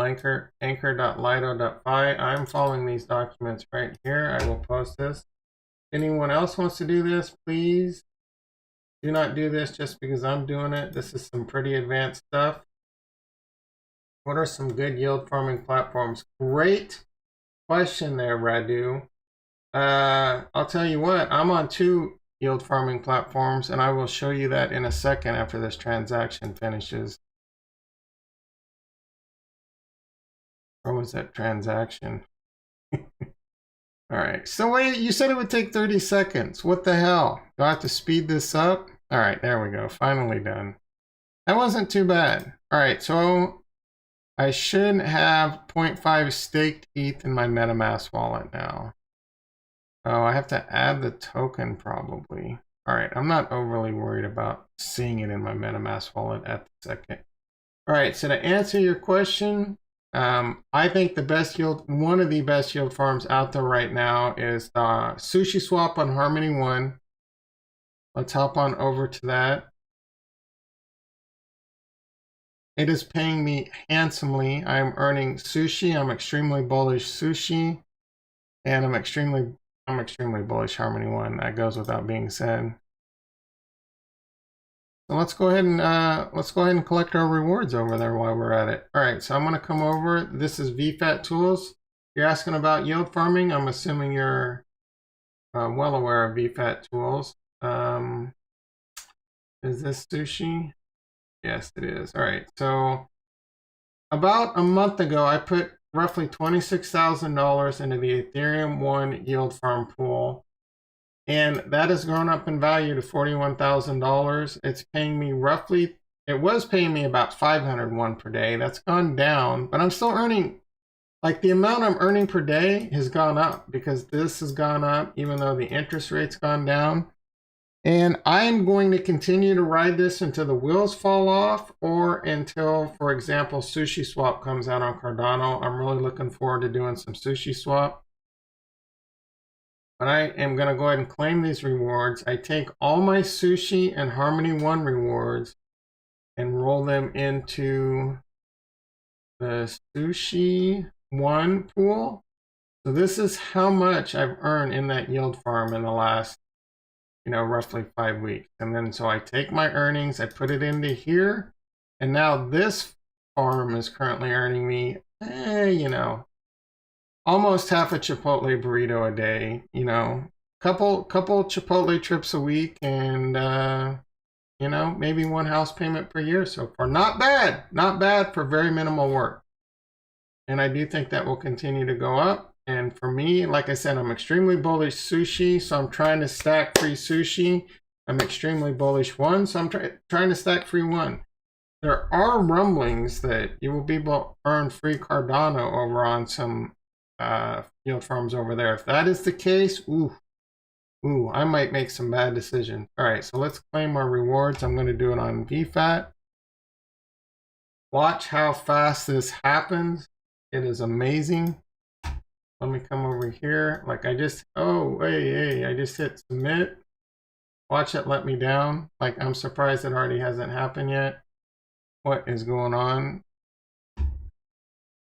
anchor.lido.fi. I'm following these documents right here. I will post this. If anyone else wants to do this, please do not do this just because I'm doing it. This is some pretty advanced stuff. What are some good yield farming platforms? Great question there, Radu. I'll tell you what, I'm on 2 yield farming platforms, and I will show you that in a second after this transaction finishes. Where was that transaction? All right, so wait, you said it would take 30 seconds. What the hell? Do I have to speed this up? All right, there we go, finally done. That wasn't too bad. All right, so I should have 0.5 staked ETH in my MetaMask wallet now. Oh, I have to add the token probably. All right, I'm not overly worried about seeing it in my MetaMask wallet at the second. All right, so to answer your question, I think the best yield, one of the best yield farms out there right now is Sushi Swap on Harmony One. Let's hop on over to that. It is paying me handsomely. I'm earning sushi. I'm extremely bullish sushi, and I'm extremely bullish Harmony One. That goes without being said. So let's go ahead and collect our rewards over there while we're at it. All right, so I'm going to come over. This is VFAT Tools. You're asking about yield farming. I'm assuming you're well aware of VFAT Tools. Is this sushi? Yes, it is. All right, so about a month ago, I put roughly $26,000 into the Ethereum 1 yield farm pool. And that has grown up in value to $41,000. It's paying me roughly, it was paying me about 501 per day. That's gone down, but I'm still earning, like the amount I'm earning per day has gone up because this has gone up even though the interest rate's gone down. And I'm going to continue to ride this until the wheels fall off or until, for example, Sushi Swap comes out on Cardano. I'm really looking forward to doing some Sushi Swap. But I am going to go ahead and claim these rewards. I take all my Sushi and Harmony One rewards and roll them into the Sushi One pool. So this is how much I've earned in that yield farm in the last, roughly 5 weeks. And then so I take my earnings, I put it into here, and now this farm is currently earning me, almost half a Chipotle burrito a day, couple Chipotle trips a week, and maybe 1 house payment per year so far. Not bad for very minimal work. And I do think that will continue to go up. And for me, like I said, I'm extremely bullish sushi, so I'm trying to stack free sushi. I'm extremely bullish one, so I'm trying to stack free one. There are rumblings that you will be able to earn free Cardano over on some yield farms over there. If that is the case, ooh, Ooh, I might make some bad decisions. All right, so let's claim our rewards. I'm going to do it on VFAT. Watch how fast this happens. It is amazing. Let me come over here. Like I just, oh, hey, I just hit submit. Watch it let me down. Like I'm surprised it already hasn't happened yet. What is going on?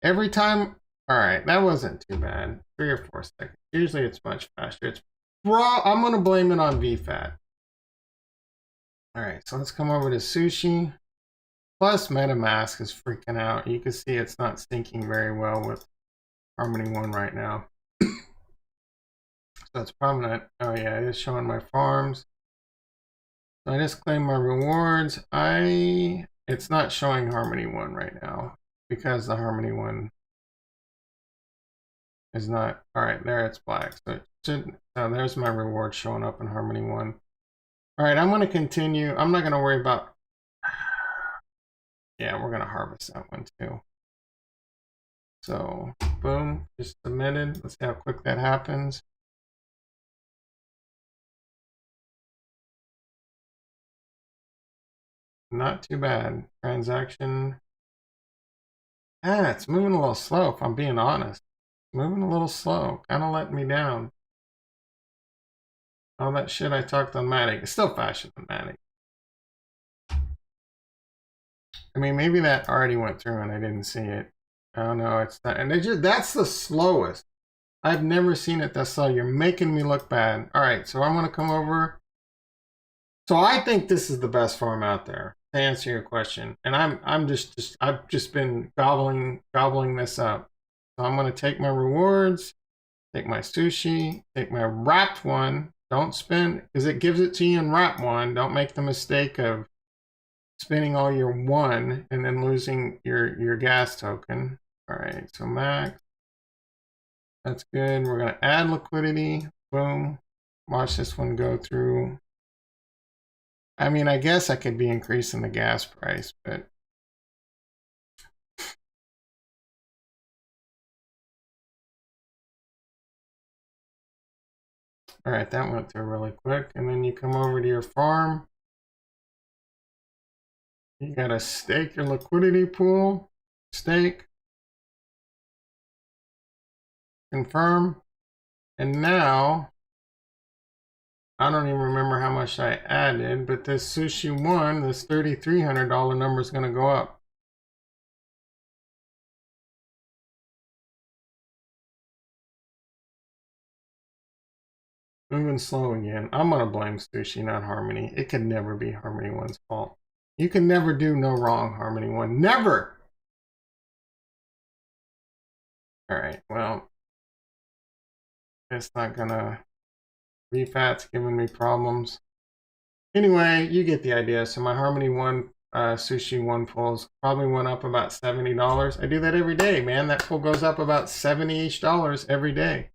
Every time, all right, that wasn't too bad. 3 or 4 seconds. Usually it's much faster. I'm gonna blame it on VFAT. All right, so let's come over to Sushi. Plus MetaMask is freaking out. You can see it's not syncing very well with Harmony One right now. So it's probably not, oh yeah, it is showing my farms. So I just claim my rewards. It's not showing Harmony One right now because the Harmony One is not, all right, there it's black. So it should, so there's my reward showing up in Harmony One. All right, I'm gonna continue. I'm not gonna worry about, yeah, we're gonna harvest that one too. So boom, just submitted. Let's see how quick that happens. Not too bad. Transaction. It's moving a little slow if I'm being honest. Moving a little slow, kind of letting me down. All that shit I talked on Matic. It's still faster than Matic. I mean, maybe that already went through and I didn't see it. Oh no, it's not. And that's the slowest. I've never seen it that slow. You're making me look bad. All right, so I'm gonna come over. So I think this is the best farm out there to answer your question. And I've just been gobbling this up. So I'm gonna take my rewards, take my sushi, take my wrapped one. Don't spend, because it gives it to you in wrap one. Don't make the mistake of spending all your one and then losing your gas token. All right, so max. That's good. We're gonna add liquidity. Boom. Watch this one go through. I mean, I guess I could be increasing the gas price, but all right, that went through really quick. And then you come over to your farm. You gotta stake your liquidity pool. Stake. Confirm. And now, I don't even remember how much I added, but this sushi one, this $3,300 number is gonna go up. Moving slow again. I'm gonna blame Sushi, not Harmony. It could never be Harmony One's fault. You can never do no wrong, Harmony One. Never! Alright, well. It's not gonna... VFAT's giving me problems. Anyway, you get the idea. So my Harmony One Sushi One pulls probably went up about $70. I do that every day, man. That pull goes up about $70-ish every day.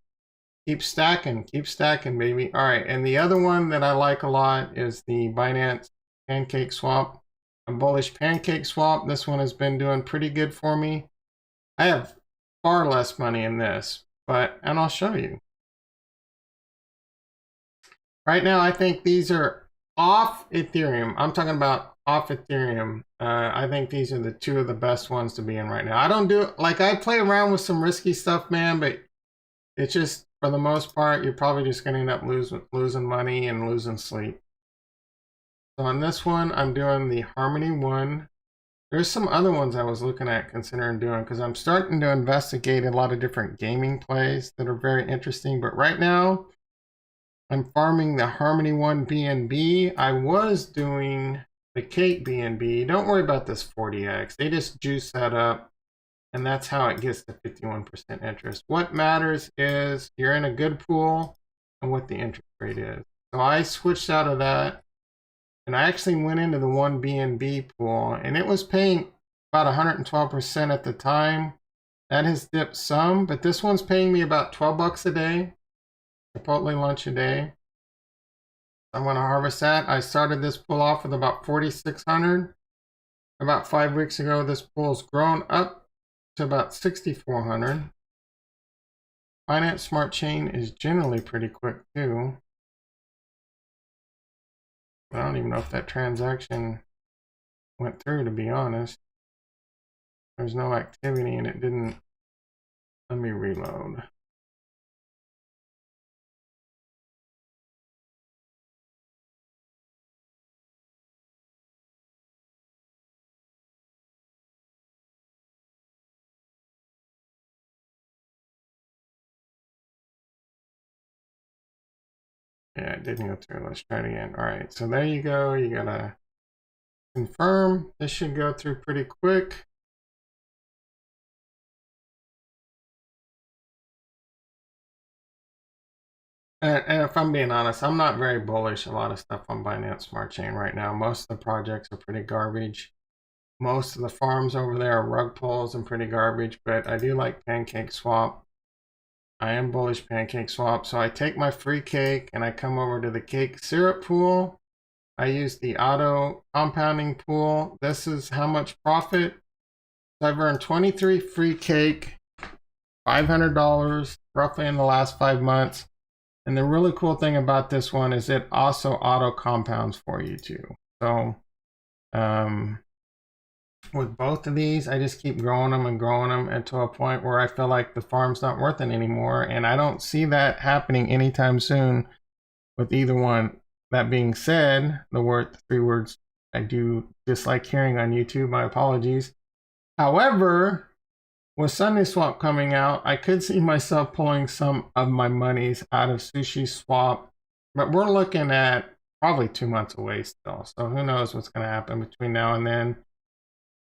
Keep stacking, baby. All right, and the other one that I like a lot is the Binance Pancake Swap. A bullish Pancake Swap. This one has been doing pretty good for me. I have far less money in this, and I'll show you. Right now, I think these are off Ethereum. I'm talking about off Ethereum. I think these are the two of the best ones to be in right now. I don't do, like, I play around with some risky stuff, man, but it's just, for the most part, you're probably just going to end up losing money and losing sleep. So on this one, I'm doing the Harmony One. There's some other ones I was looking at considering doing because I'm starting to investigate a lot of different gaming plays that are very interesting. But right now, I'm farming the Harmony One BNB. I was doing the Cake BNB. Don't worry about this 40x. They just juice that up. And that's how it gets to 51% interest. What matters is you're in a good pool and what the interest rate is. So I switched out of that and I actually went into the one BNB pool and it was paying about 112% at the time. That has dipped some, but this one's paying me about 12 bucks a day. Chipotle lunch a day. I'm going to harvest that. I started this pool off with about 4,600. About 5 weeks ago, this pool's grown up to about 6,400. Binance Smart Chain is generally pretty quick too. I don't even know if that transaction went through, to be honest. There's no activity and it didn't. Let me reload. Yeah, it didn't go through. Let's try it again. All right, so there you go. You gotta confirm. This should go through pretty quick. And if I'm being honest, I'm not very bullish a lot of stuff on Binance Smart Chain right now. Most of the projects are pretty garbage. Most of the farms over there are rug pulls and pretty garbage, but I do like Pancake Swap. I am bullish Pancake Swap. So I take my free cake and I come over to the cake syrup pool. I use the auto compounding pool. This is how much profit. So I've earned 23 free cake, $500 roughly in the last 5 months. And the really cool thing about this one is it also auto compounds for you too. So with both of these, I just keep growing them and to a point where I feel like the farm's not worth it anymore. And I don't see that happening anytime soon with either one. That being said, the 3 words I do dislike hearing on YouTube, my apologies. However, with Sunday Swap coming out, I could see myself pulling some of my monies out of Sushi Swap, but we're looking at probably 2 months away still. So who knows what's going to happen between now and then.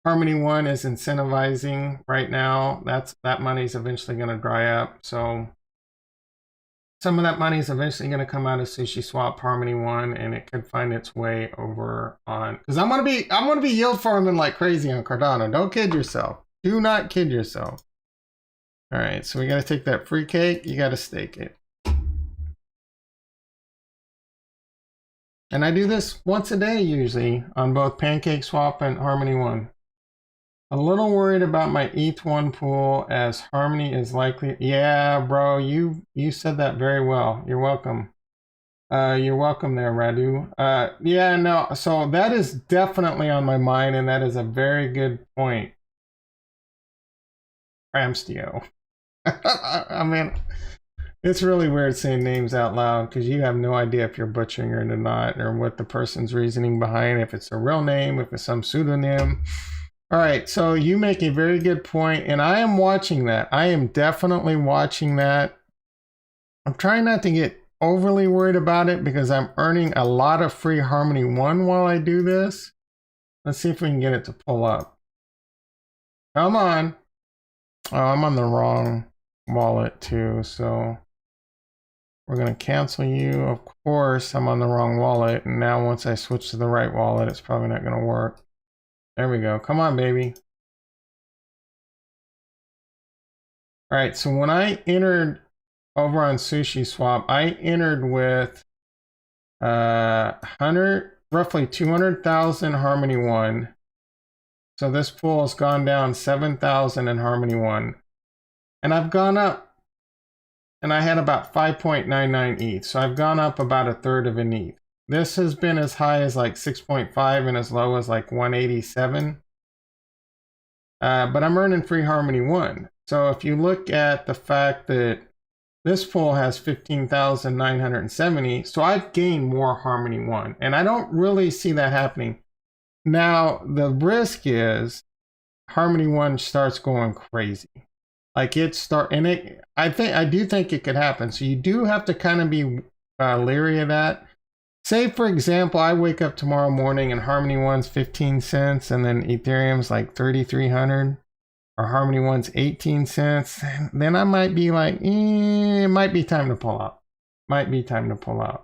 Harmony One is incentivizing right now. That money's eventually going to dry up. So some of that money is eventually going to come out of Sushi Swap, Harmony One, and it could find its way over on, because I'm gonna be yield farming like crazy on Cardano. Don't kid yourself. Do not kid yourself. All right, so we got to take that free cake. You got to stake it. And I do this once a day usually on both Pancake Swap and Harmony One. A little worried about my ETH1 pool as Harmony is likely. Yeah, bro, you said that very well. You're welcome. You're welcome there, Radu. Yeah, no, so that is definitely on my mind, and that is a very good point. Ramstio. I mean, it's really weird saying names out loud because you have no idea if you're butchering it or not, or what the person's reasoning behind, if it's a real name, if it's some pseudonym. All right, so you make a very good point, and I am watching that. I am definitely watching that. I'm trying not to get overly worried about it because I'm earning a lot of free Harmony One while I do this. Let's see if we can get it to pull up. Come on. Oh, I'm on the wrong wallet too, so we're going to cancel you. Of course, I'm on the wrong wallet, and now once I switch to the right wallet, it's probably not going to work. There we go. Come on, baby. All right, so when I entered over on Sushi Swap, I entered with roughly 200,000 Harmony One. So this pool has gone down 7,000 in Harmony One. And I've gone up, and I had about 5.99 ETH. So I've gone up about a third of an ETH. This has been as high as like 6.5 and as low as like 187. But I'm earning free Harmony One. So if you look at the fact that this pool has 15,970, so I've gained more Harmony One, and I don't really see that happening. Now, the risk is Harmony One starts going crazy. Like I do think it could happen. So you do have to kind of be leery of that. Say, for example, I wake up tomorrow morning and Harmony One's 15 cents and then Ethereum's like 3,300, or Harmony One's 18 cents. Then I might be like, it might be time to pull out. Might be time to pull out.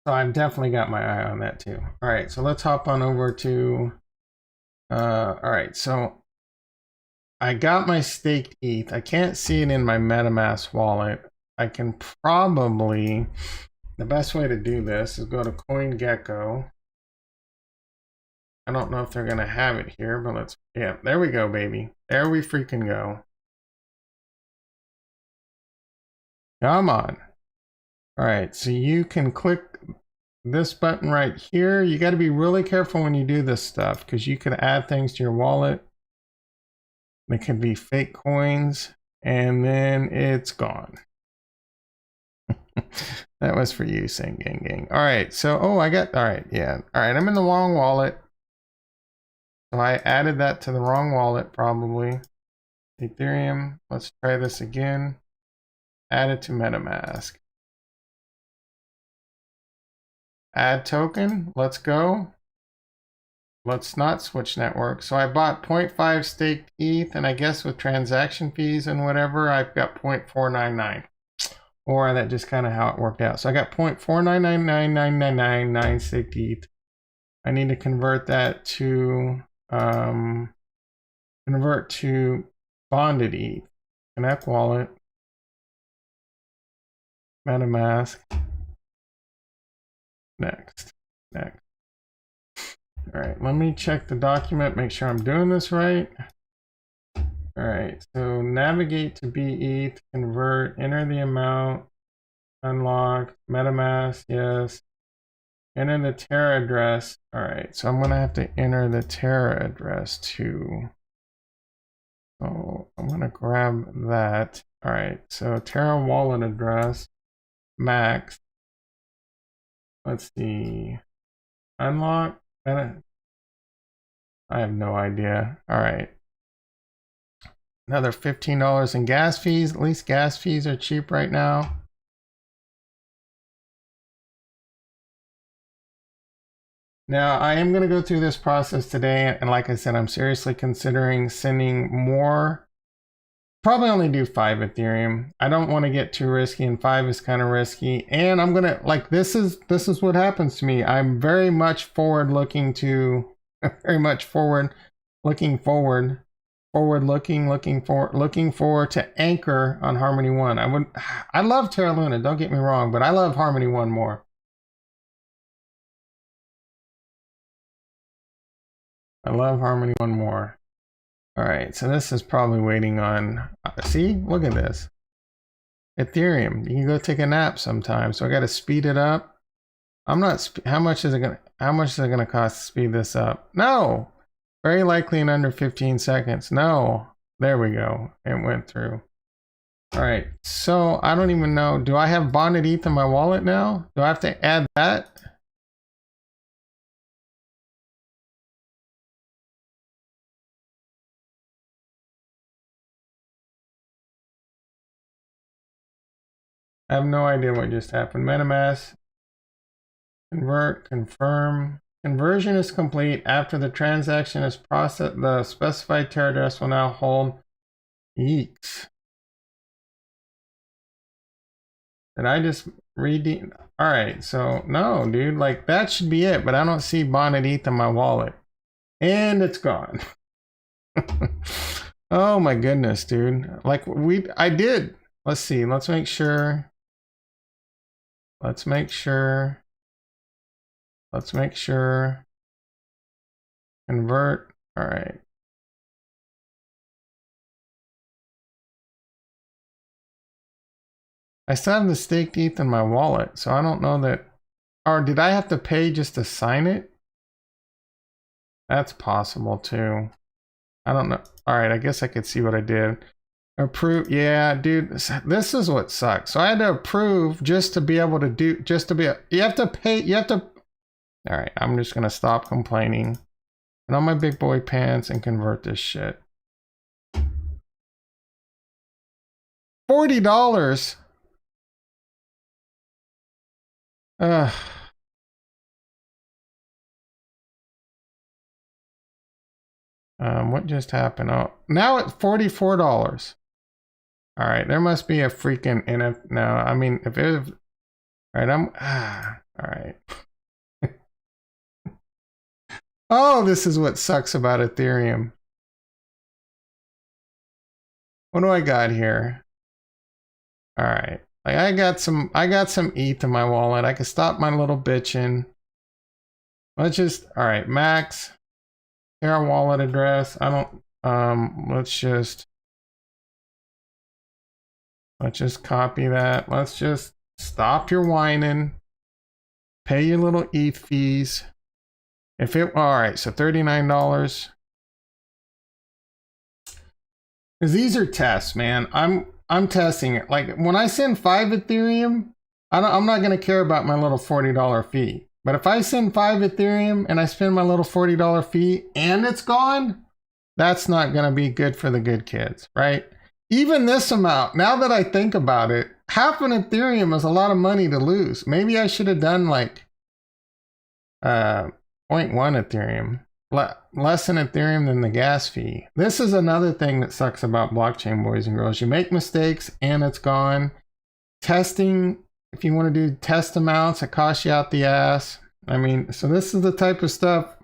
So I've definitely got my eye on that too. All right, so let's hop on over to, all right, so I got my staked ETH. I can't see it in my MetaMask wallet. I can probably, the best way to do this is go to CoinGecko. I don't know if they're gonna have it here, but yeah, there we go, baby. There we freaking go. Come on. All right, so you can click this button right here, you got to be really careful when you do this stuff because you can add things to your wallet. They could be fake coins and then it's gone. That was for you, Sing Gang Gang. All right, so, all right, yeah. All right, I'm in the wrong wallet. So I added that to the wrong wallet, probably. Ethereum, let's try this again. Add it to MetaMask. Add token, let's go. Let's not switch network. So I bought 0.5 staked ETH, and I guess with transaction fees and whatever, I've got 0.499. Or that just kind of how it worked out. So I got 0.4999999 staked ETH. I need to convert that to bonded ETH. Connect wallet. MetaMask. Next. All right, let me check the document, make sure I'm doing this right. All right, so navigate to BETH, convert, enter the amount, unlock, MetaMask, yes. Enter the Terra address. All right, so I'm gonna have to enter the Terra address too. So I'm gonna grab that. All right, so Terra wallet address, max. Let's see, unlock. I have no idea. All right. Another $15 in gas fees. At least gas fees are cheap right now. Now, I am going to go through this process today. And like I said, I'm seriously considering sending more. Probably only do 5 Ethereum. I don't want to get too risky, and 5 is kind of risky. And I'm going to, like, this is what happens to me. I'm very much forward looking to, looking forward to anchor on Harmony 1. I love Terra Luna, don't get me wrong, but I love Harmony 1 more. I love Harmony 1 more. All right, so this is probably waiting on, see, look at this. Ethereum, you can go take a nap sometime. So I got to speed it up. I'm not, how much is it going to cost to speed this up? No, very likely in under 15 seconds. No, there we go. It went through. All right, so I don't even know. Do I have bonded ETH in my wallet now? Do I have to add that? I have no idea what just happened. MetaMask, convert, confirm. Conversion is complete. After the transaction is processed, the specified Terra address will now hold. Yeeks. Did I just redeem? All right, so no, dude, like that should be it, but I don't see bonded ETH in my wallet. And it's gone. Oh my goodness, dude. Like I did. Let's see, let's make sure. Let's make sure. Convert. All right. I still have the staked ETH in my wallet, so I don't know that. Or did I have to pay just to sign it? That's possible too. I don't know. All right, I guess I could see what I did. Approve. Yeah, dude, this is what sucks. So I had to approve just to be able to do, you have to pay, all right, I'm just going to stop complaining. Put on my big boy pants and convert this shit. $40. What just happened? Oh, now it's $44. All right, there must be a freaking NF. No, I mean, if it, all right, all right. Oh, this is what sucks about Ethereum. What do I got here? All right, like I got some ETH in my wallet. I can stop my little bitching. Let's just, all right, max. Our wallet address. I don't. Let's just copy that. Let's just stop your whining. pay your little ETH fees. If it, all right, so $39. Because these are tests, man. I'm testing it. Like when I send 5 Ethereum, I'm not going to care about my little $40 fee. But if I send 5 Ethereum and I spend my little $40 fee and it's gone, that's not going to be good for the good kids, right? Even this amount, now that I think about it, half an Ethereum is a lot of money to lose. Maybe I should have done like 0.1 Ethereum. Less than Ethereum than the gas fee. This is another thing that sucks about blockchain, boys and girls. You make mistakes and it's gone. Testing, if you want to do test amounts, it costs you out the ass. I mean, so this is the type of stuff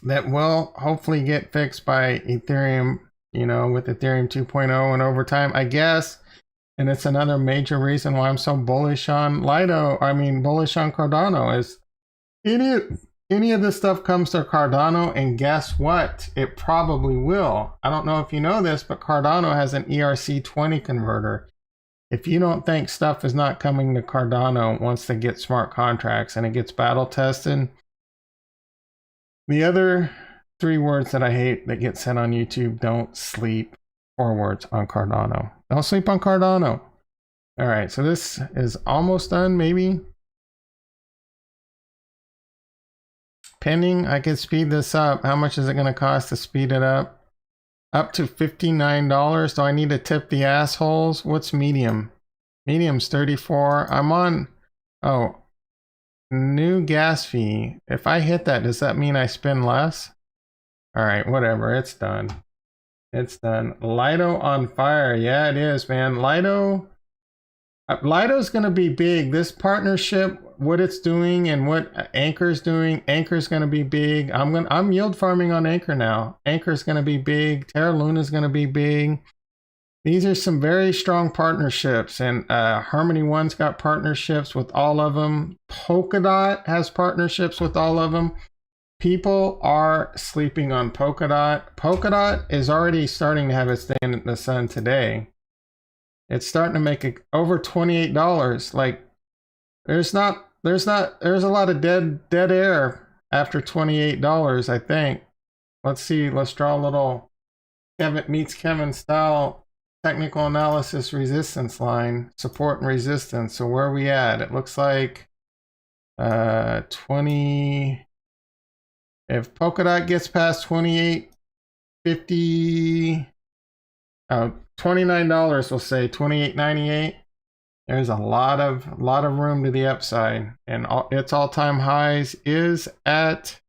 that will hopefully get fixed by Ethereum, you know, with Ethereum 2.0 and over time, I guess. And it's another major reason why I'm so bullish on bullish on Cardano is any of this stuff comes to Cardano, and guess what? It probably will. I don't know if you know this, but Cardano has an ERC20 converter. If you don't think stuff is not coming to Cardano once they get smart contracts and it gets battle tested, the other 3 words that I hate that get said on YouTube, don't sleep. 4 words on Cardano. Don't sleep on Cardano. All right, so this is almost done, maybe. Pending, I could speed this up. How much is it going to cost to speed it up? Up to $59. Do I need to tip the assholes? What's medium? Medium's 34. I'm on, new gas fee. If I hit that, does that mean I spend less? All right, whatever. It's done. It's done. Lido on fire. Yeah, it is, man. Lido's going to be big. This partnership, what it's doing and what Anchor's doing, Anchor's going to be big. I'm yield farming on Anchor now. Anchor's going to be big. Terra Luna's going to be big. These are some very strong partnerships, and Harmony One's got partnerships with all of them. Polkadot has partnerships with all of them. People are sleeping on Polkadot. Polkadot is already starting to have its day in the sun today. It's starting to make over $28. Like there's a lot of dead air after $28, I think. Let's see, let's draw a little Kevin meets Kevin style technical analysis resistance line, support and resistance. So where are we at? It looks like 20. If Polkadot gets past 28.50, $29, we'll say $28.98. There's a lot of room to the upside, and its all-time highs is at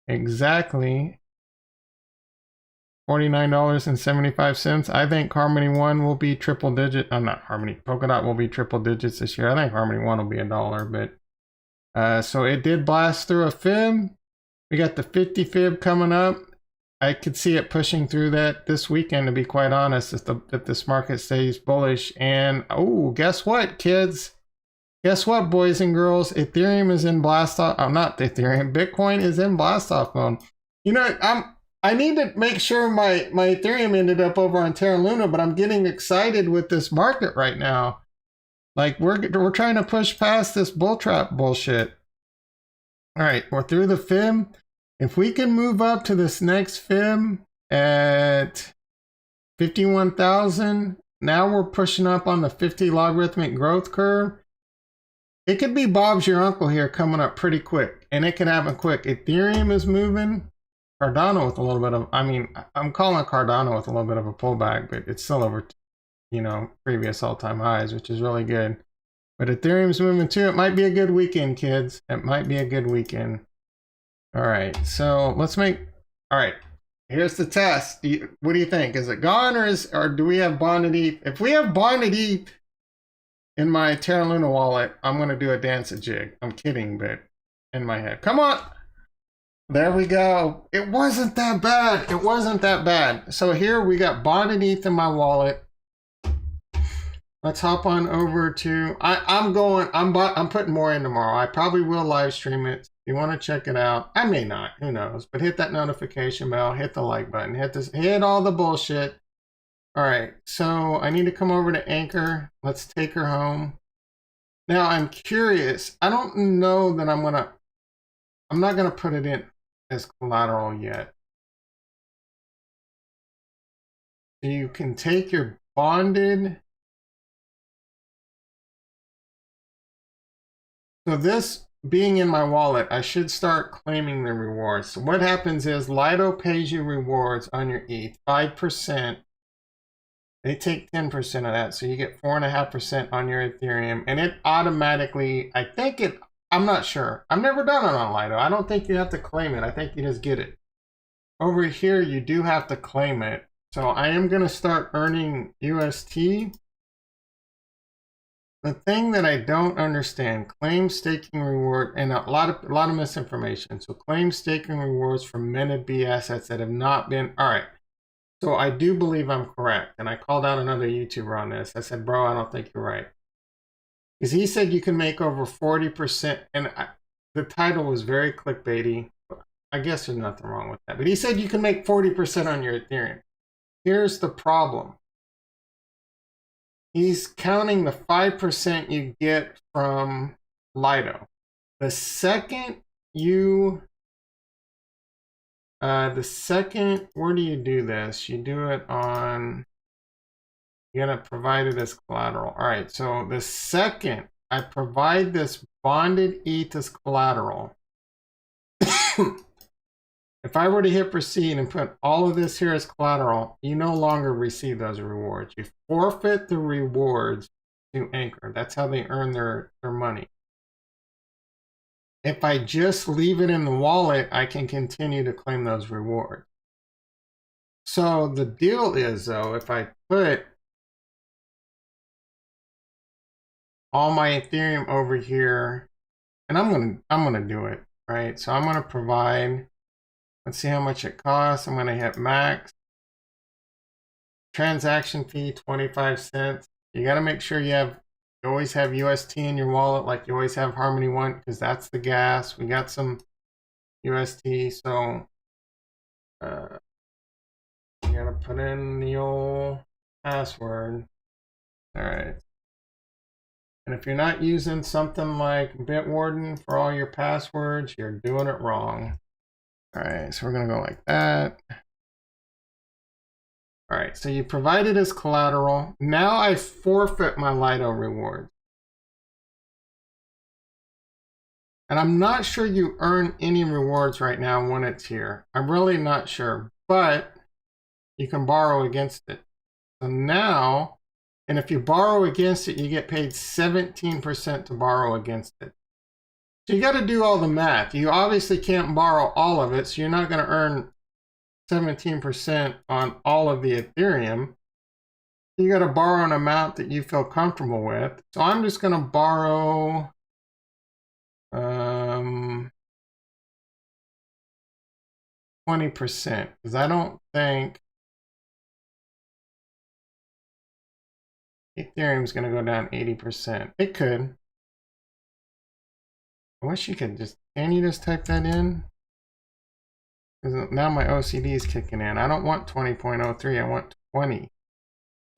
exactly $49.75. I think Harmony One will be triple digit. Polkadot will be triple digits this year. I think Harmony One will be $1, but so it did blast through a fib. We got the 50 fib coming up. I could see it pushing through that this weekend, to be quite honest, if this market stays bullish. And guess what, kids? Guess what, boys and girls? Ethereum is in blast off. Not Ethereum. Bitcoin is in blast off mode. You know, I need to make sure my Ethereum ended up over on Terra Luna, but I'm getting excited with this market right now. Like we're trying to push past this bull trap bullshit. All right, we're through the fib. If we can move up to this next fib at 51,000, now we're pushing up on the 50 logarithmic growth curve. It could be Bob's your uncle here coming up pretty quick, and it can happen quick. Ethereum is moving. Cardano with a little bit of, I'm calling Cardano with a little bit of a pullback, but it's still over, previous all-time highs, which is really good. But Ethereum's moving too. It might be a good weekend, kids. It might be a good weekend. All right, so all right, here's the test. What do you think? Is it gone, or do we have bonded ETH? If we have bonded ETH in my Terra Luna wallet, I'm going to do a dance a jig. I'm kidding, but in my head. Come on. There we go. It wasn't that bad. It wasn't that bad. So here we got bonded ETH in my wallet. Let's hop on over to, I'm putting more in tomorrow. I probably will live stream it. If you want to check it out, I may not, who knows, but hit that notification bell, hit the like button, hit all the bullshit. All right, so I need to come over to Anchor. Let's take her home. Now I'm curious. I don't know that I'm not gonna put it in as collateral yet. So you can take your bonded. So this being in my wallet, I should start claiming the rewards. So what happens is Lido pays you rewards on your ETH, 5%. They take 10% of that, so you get 4.5% on your Ethereum, and it automatically, I'm not sure. I've never done it on Lido. I don't think you have to claim it. I think you just get it. Over here, you do have to claim it. So I am going to start earning UST. The thing that I don't understand, claim staking reward, and a lot of misinformation. So claim staking rewards for minted B assets that have not been, all right. So I do believe I'm correct. And I called out another YouTuber on this. I said, bro, I don't think you're right. Because he said you can make over 40%. And the title was very clickbaity. I guess there's nothing wrong with that. But he said you can make 40% on your Ethereum. Here's the problem. He's counting the 5% you get from Lido. The second where do you do this? You do it on, you're gonna provide it as collateral. All right, so the second I provide this bonded ETH as collateral, if I were to hit proceed and put all of this here as collateral, you no longer receive those rewards. You forfeit the rewards to Anchor. That's how they earn their money. If I just leave it in the wallet, I can continue to claim those rewards. So the deal is, though, if I put all my Ethereum over here, and I'm gonna do it, right? So I'm gonna provide, let's see how much it costs. I'm gonna hit max. Transaction fee, 25 cents. You gotta make sure you always have UST in your wallet, like you always have Harmony One, because that's the gas. We got some UST, so you gotta put in the old password. All right. And if you're not using something like Bitwarden for all your passwords, you're doing it wrong. All right, so we're gonna go like that. All right, so you provide it as collateral. Now I forfeit my Lido rewards. And I'm not sure you earn any rewards right now when it's here. I'm really not sure, but you can borrow against it. So now, and if you borrow against it, you get paid 17% to borrow against it. So you got to do all the math. You obviously can't borrow all of it, so you're not going to earn 17% on all of the Ethereum. You got to borrow an amount that you feel comfortable with. So I'm just going to borrow 20%, because I don't think Ethereum's going to go down 80%. It could. I wish you could just, can you just type that in? Because now my OCD is kicking in. I don't want 20.03, I want 20.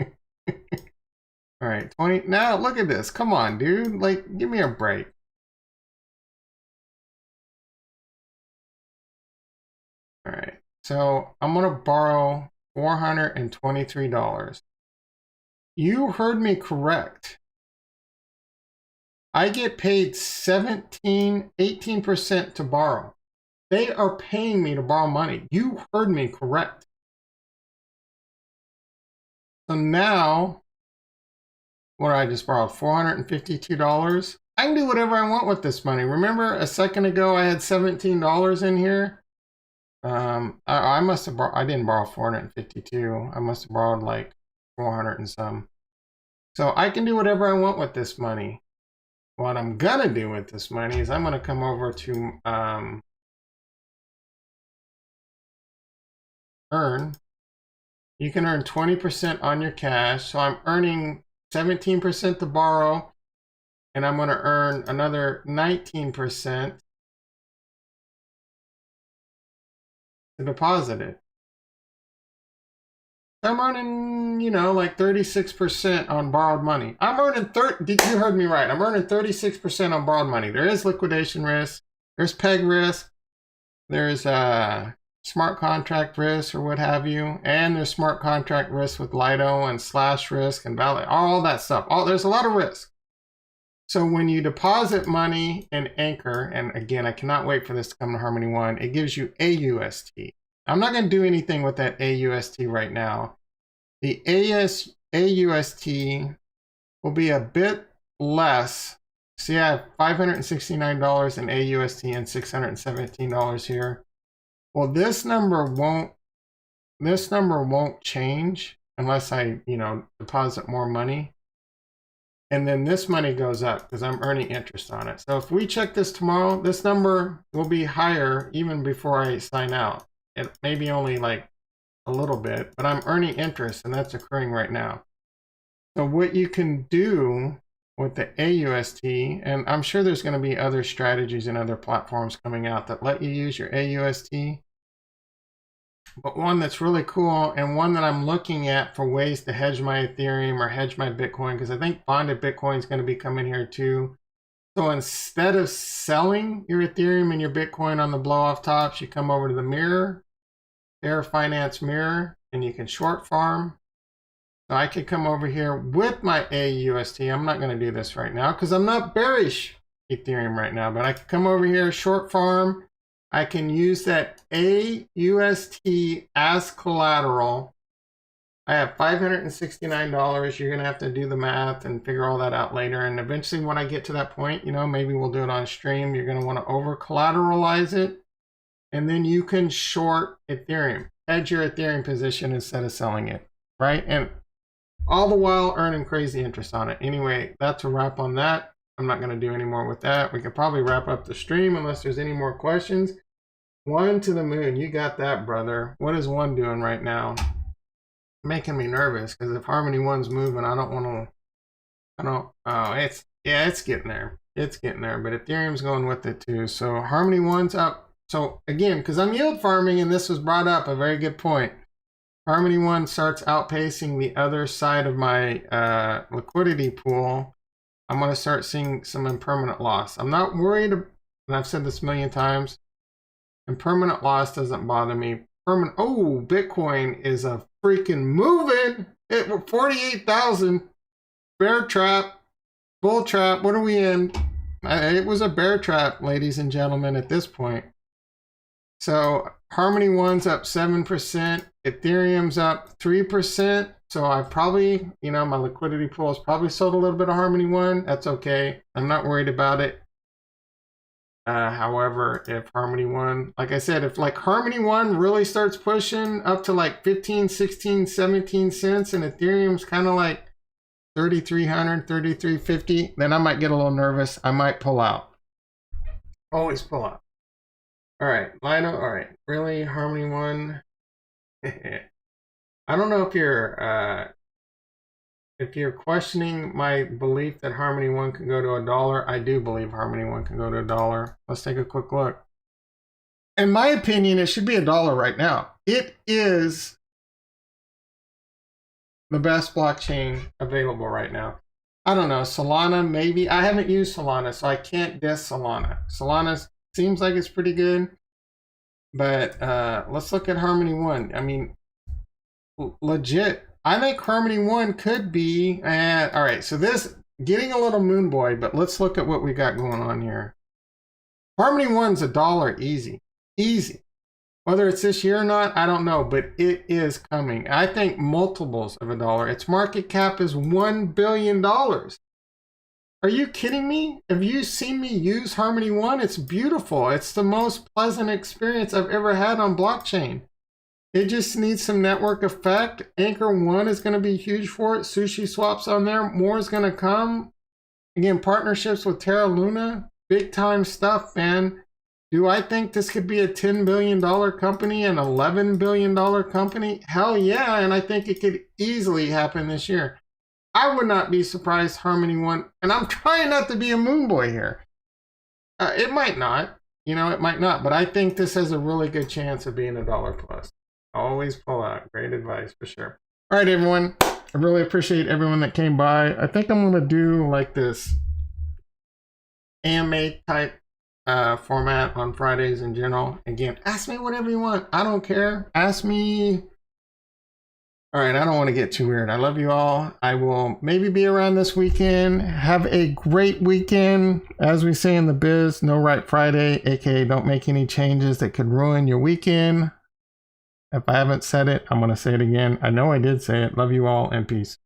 All right, 20. Now look at this. Come on, dude. Like, give me a break. All right, so I'm going to borrow $423. You heard me correct. I get paid 18% to borrow. They are paying me to borrow money. You heard me correct. So now, what did I just borrow? $452. I can do whatever I want with this money. Remember a second ago I had $17 in here? I must have I didn't borrow 452. I must have borrowed like 400 and some. So I can do whatever I want with this money. What I'm gonna do with this money is I'm gonna come over to earn. You can earn 20% on your cash. So I'm earning 17% to borrow, and I'm gonna earn another 19% to deposit it. I'm earning, you know, like 36% on borrowed money. I'm earning you heard me right. I'm earning 36% on borrowed money. There is liquidation risk. There's peg risk. There's smart contract risk or what have you. And there's smart contract risk with Lido and slash risk and valid, all that stuff. There's a lot of risk. So when you deposit money in Anchor, and again, I cannot wait for this to come to Harmony One, it gives you AUST. I'm not going to do anything with that AUST right now. The AUST will be a bit less. See, I have $569 in AUST and $617 here. Well, this number won't change unless I, you know, deposit more money. And then this money goes up because I'm earning interest on it. So if we check this tomorrow, this number will be higher even before I sign out. It may be only like a little bit, but I'm earning interest and that's occurring right now. So what you can do with the AUST, and I'm sure there's going to be other strategies and other platforms coming out that let you use your AUST. But one that's really cool and one that I'm looking at for ways to hedge my Ethereum or hedge my Bitcoin, because I think bonded Bitcoin is going to be coming here too. So instead of selling your Ethereum and your Bitcoin on the blow off tops, you come over to the mirror, Fair Finance Mirror, and you can short farm. So I could come over here with my AUST. I'm not going to do this right now because I'm not bearish Ethereum right now, but I could come over here, short farm. I can use that AUST as collateral. I have $569. You're going to have to do the math and figure all that out later. And eventually when I get to that point, you know, maybe we'll do it on stream. You're going to want to over collateralize it. And then you can short Ethereum, hedge your Ethereum position instead of selling it, right? And all the while earning crazy interest on it. Anyway, that's a wrap on that. I'm not going to do any more with that. We could probably wrap up the stream unless there's any more questions. One to the moon. You got that, brother. What is one doing right now? Making me nervous because if Harmony One's moving, I don't want to. Oh, it's getting there. It's getting there. But Ethereum's going with it too. So Harmony One's up. So again, because I'm yield farming and this was brought up, a very good point. Harmony One starts outpacing the other side of my liquidity pool. I'm going to start seeing some impermanent loss. I'm not worried, and I've said this a million times, impermanent loss doesn't bother me. Oh, Bitcoin is a freaking moving. It 48,000. Bear trap, bull trap. What are we in? It was a bear trap, ladies and gentlemen, at this point. So Harmony One's up 7%. Ethereum's up 3%. So I probably, you know, my liquidity pool has probably sold a little bit of Harmony One. That's okay. I'm not worried about it. However, if Harmony One, like I said, if like Harmony One really starts pushing up to like 15, 16, 17 cents and Ethereum's kind of like 3,300, 3,350, then I might get a little nervous. I might pull out. Always pull out. All right, Lido. All right, really, Harmony One. I don't know if you're questioning my belief that Harmony One can go to $1. I do believe Harmony One can go to $1. Let's take a quick look. In my opinion, it should be $1 right now. It is the best blockchain available right now. I don't know, Solana maybe. I haven't used Solana, so I can't diss Solana. Solana seems like it's pretty good, but let's look at Harmony One. I mean, legit, I think Harmony One could be, all right, so this, getting a little moon boy, but let's look at what we got going on here. Harmony One's $1 easy, easy. Whether it's this year or not, I don't know, but it is coming. I think multiples of $1. Its market cap is $1 billion. Are you kidding me? Have you seen me use Harmony One? It's beautiful. It's the most pleasant experience I've ever had on blockchain. It just needs some network effect. Anchor One is going to be huge for it. Sushi swaps on there. More is going to come. Again, partnerships with Terra Luna. Big time stuff, man. Do I think this could be a $10 billion company, an $11 billion company? Hell yeah, and I think it could easily happen this year. I would not be surprised Harmony One, and I'm trying not to be a moon boy here. It might not, you know, it might not, but I think this has a really good chance of being $1 plus. Always pull out. Great advice for sure. All right, everyone. I really appreciate everyone that came by. I think I'm going to do like this AMA type format on Fridays in general. Again, ask me whatever you want. I don't care. Ask me. All right, I don't want to get too weird. I love you all. I will maybe be around this weekend. Have a great weekend. As we say in the biz, no right Friday, aka don't make any changes that could ruin your weekend. If I haven't said it, I'm going to say it again. I know I did say it. Love you all and peace.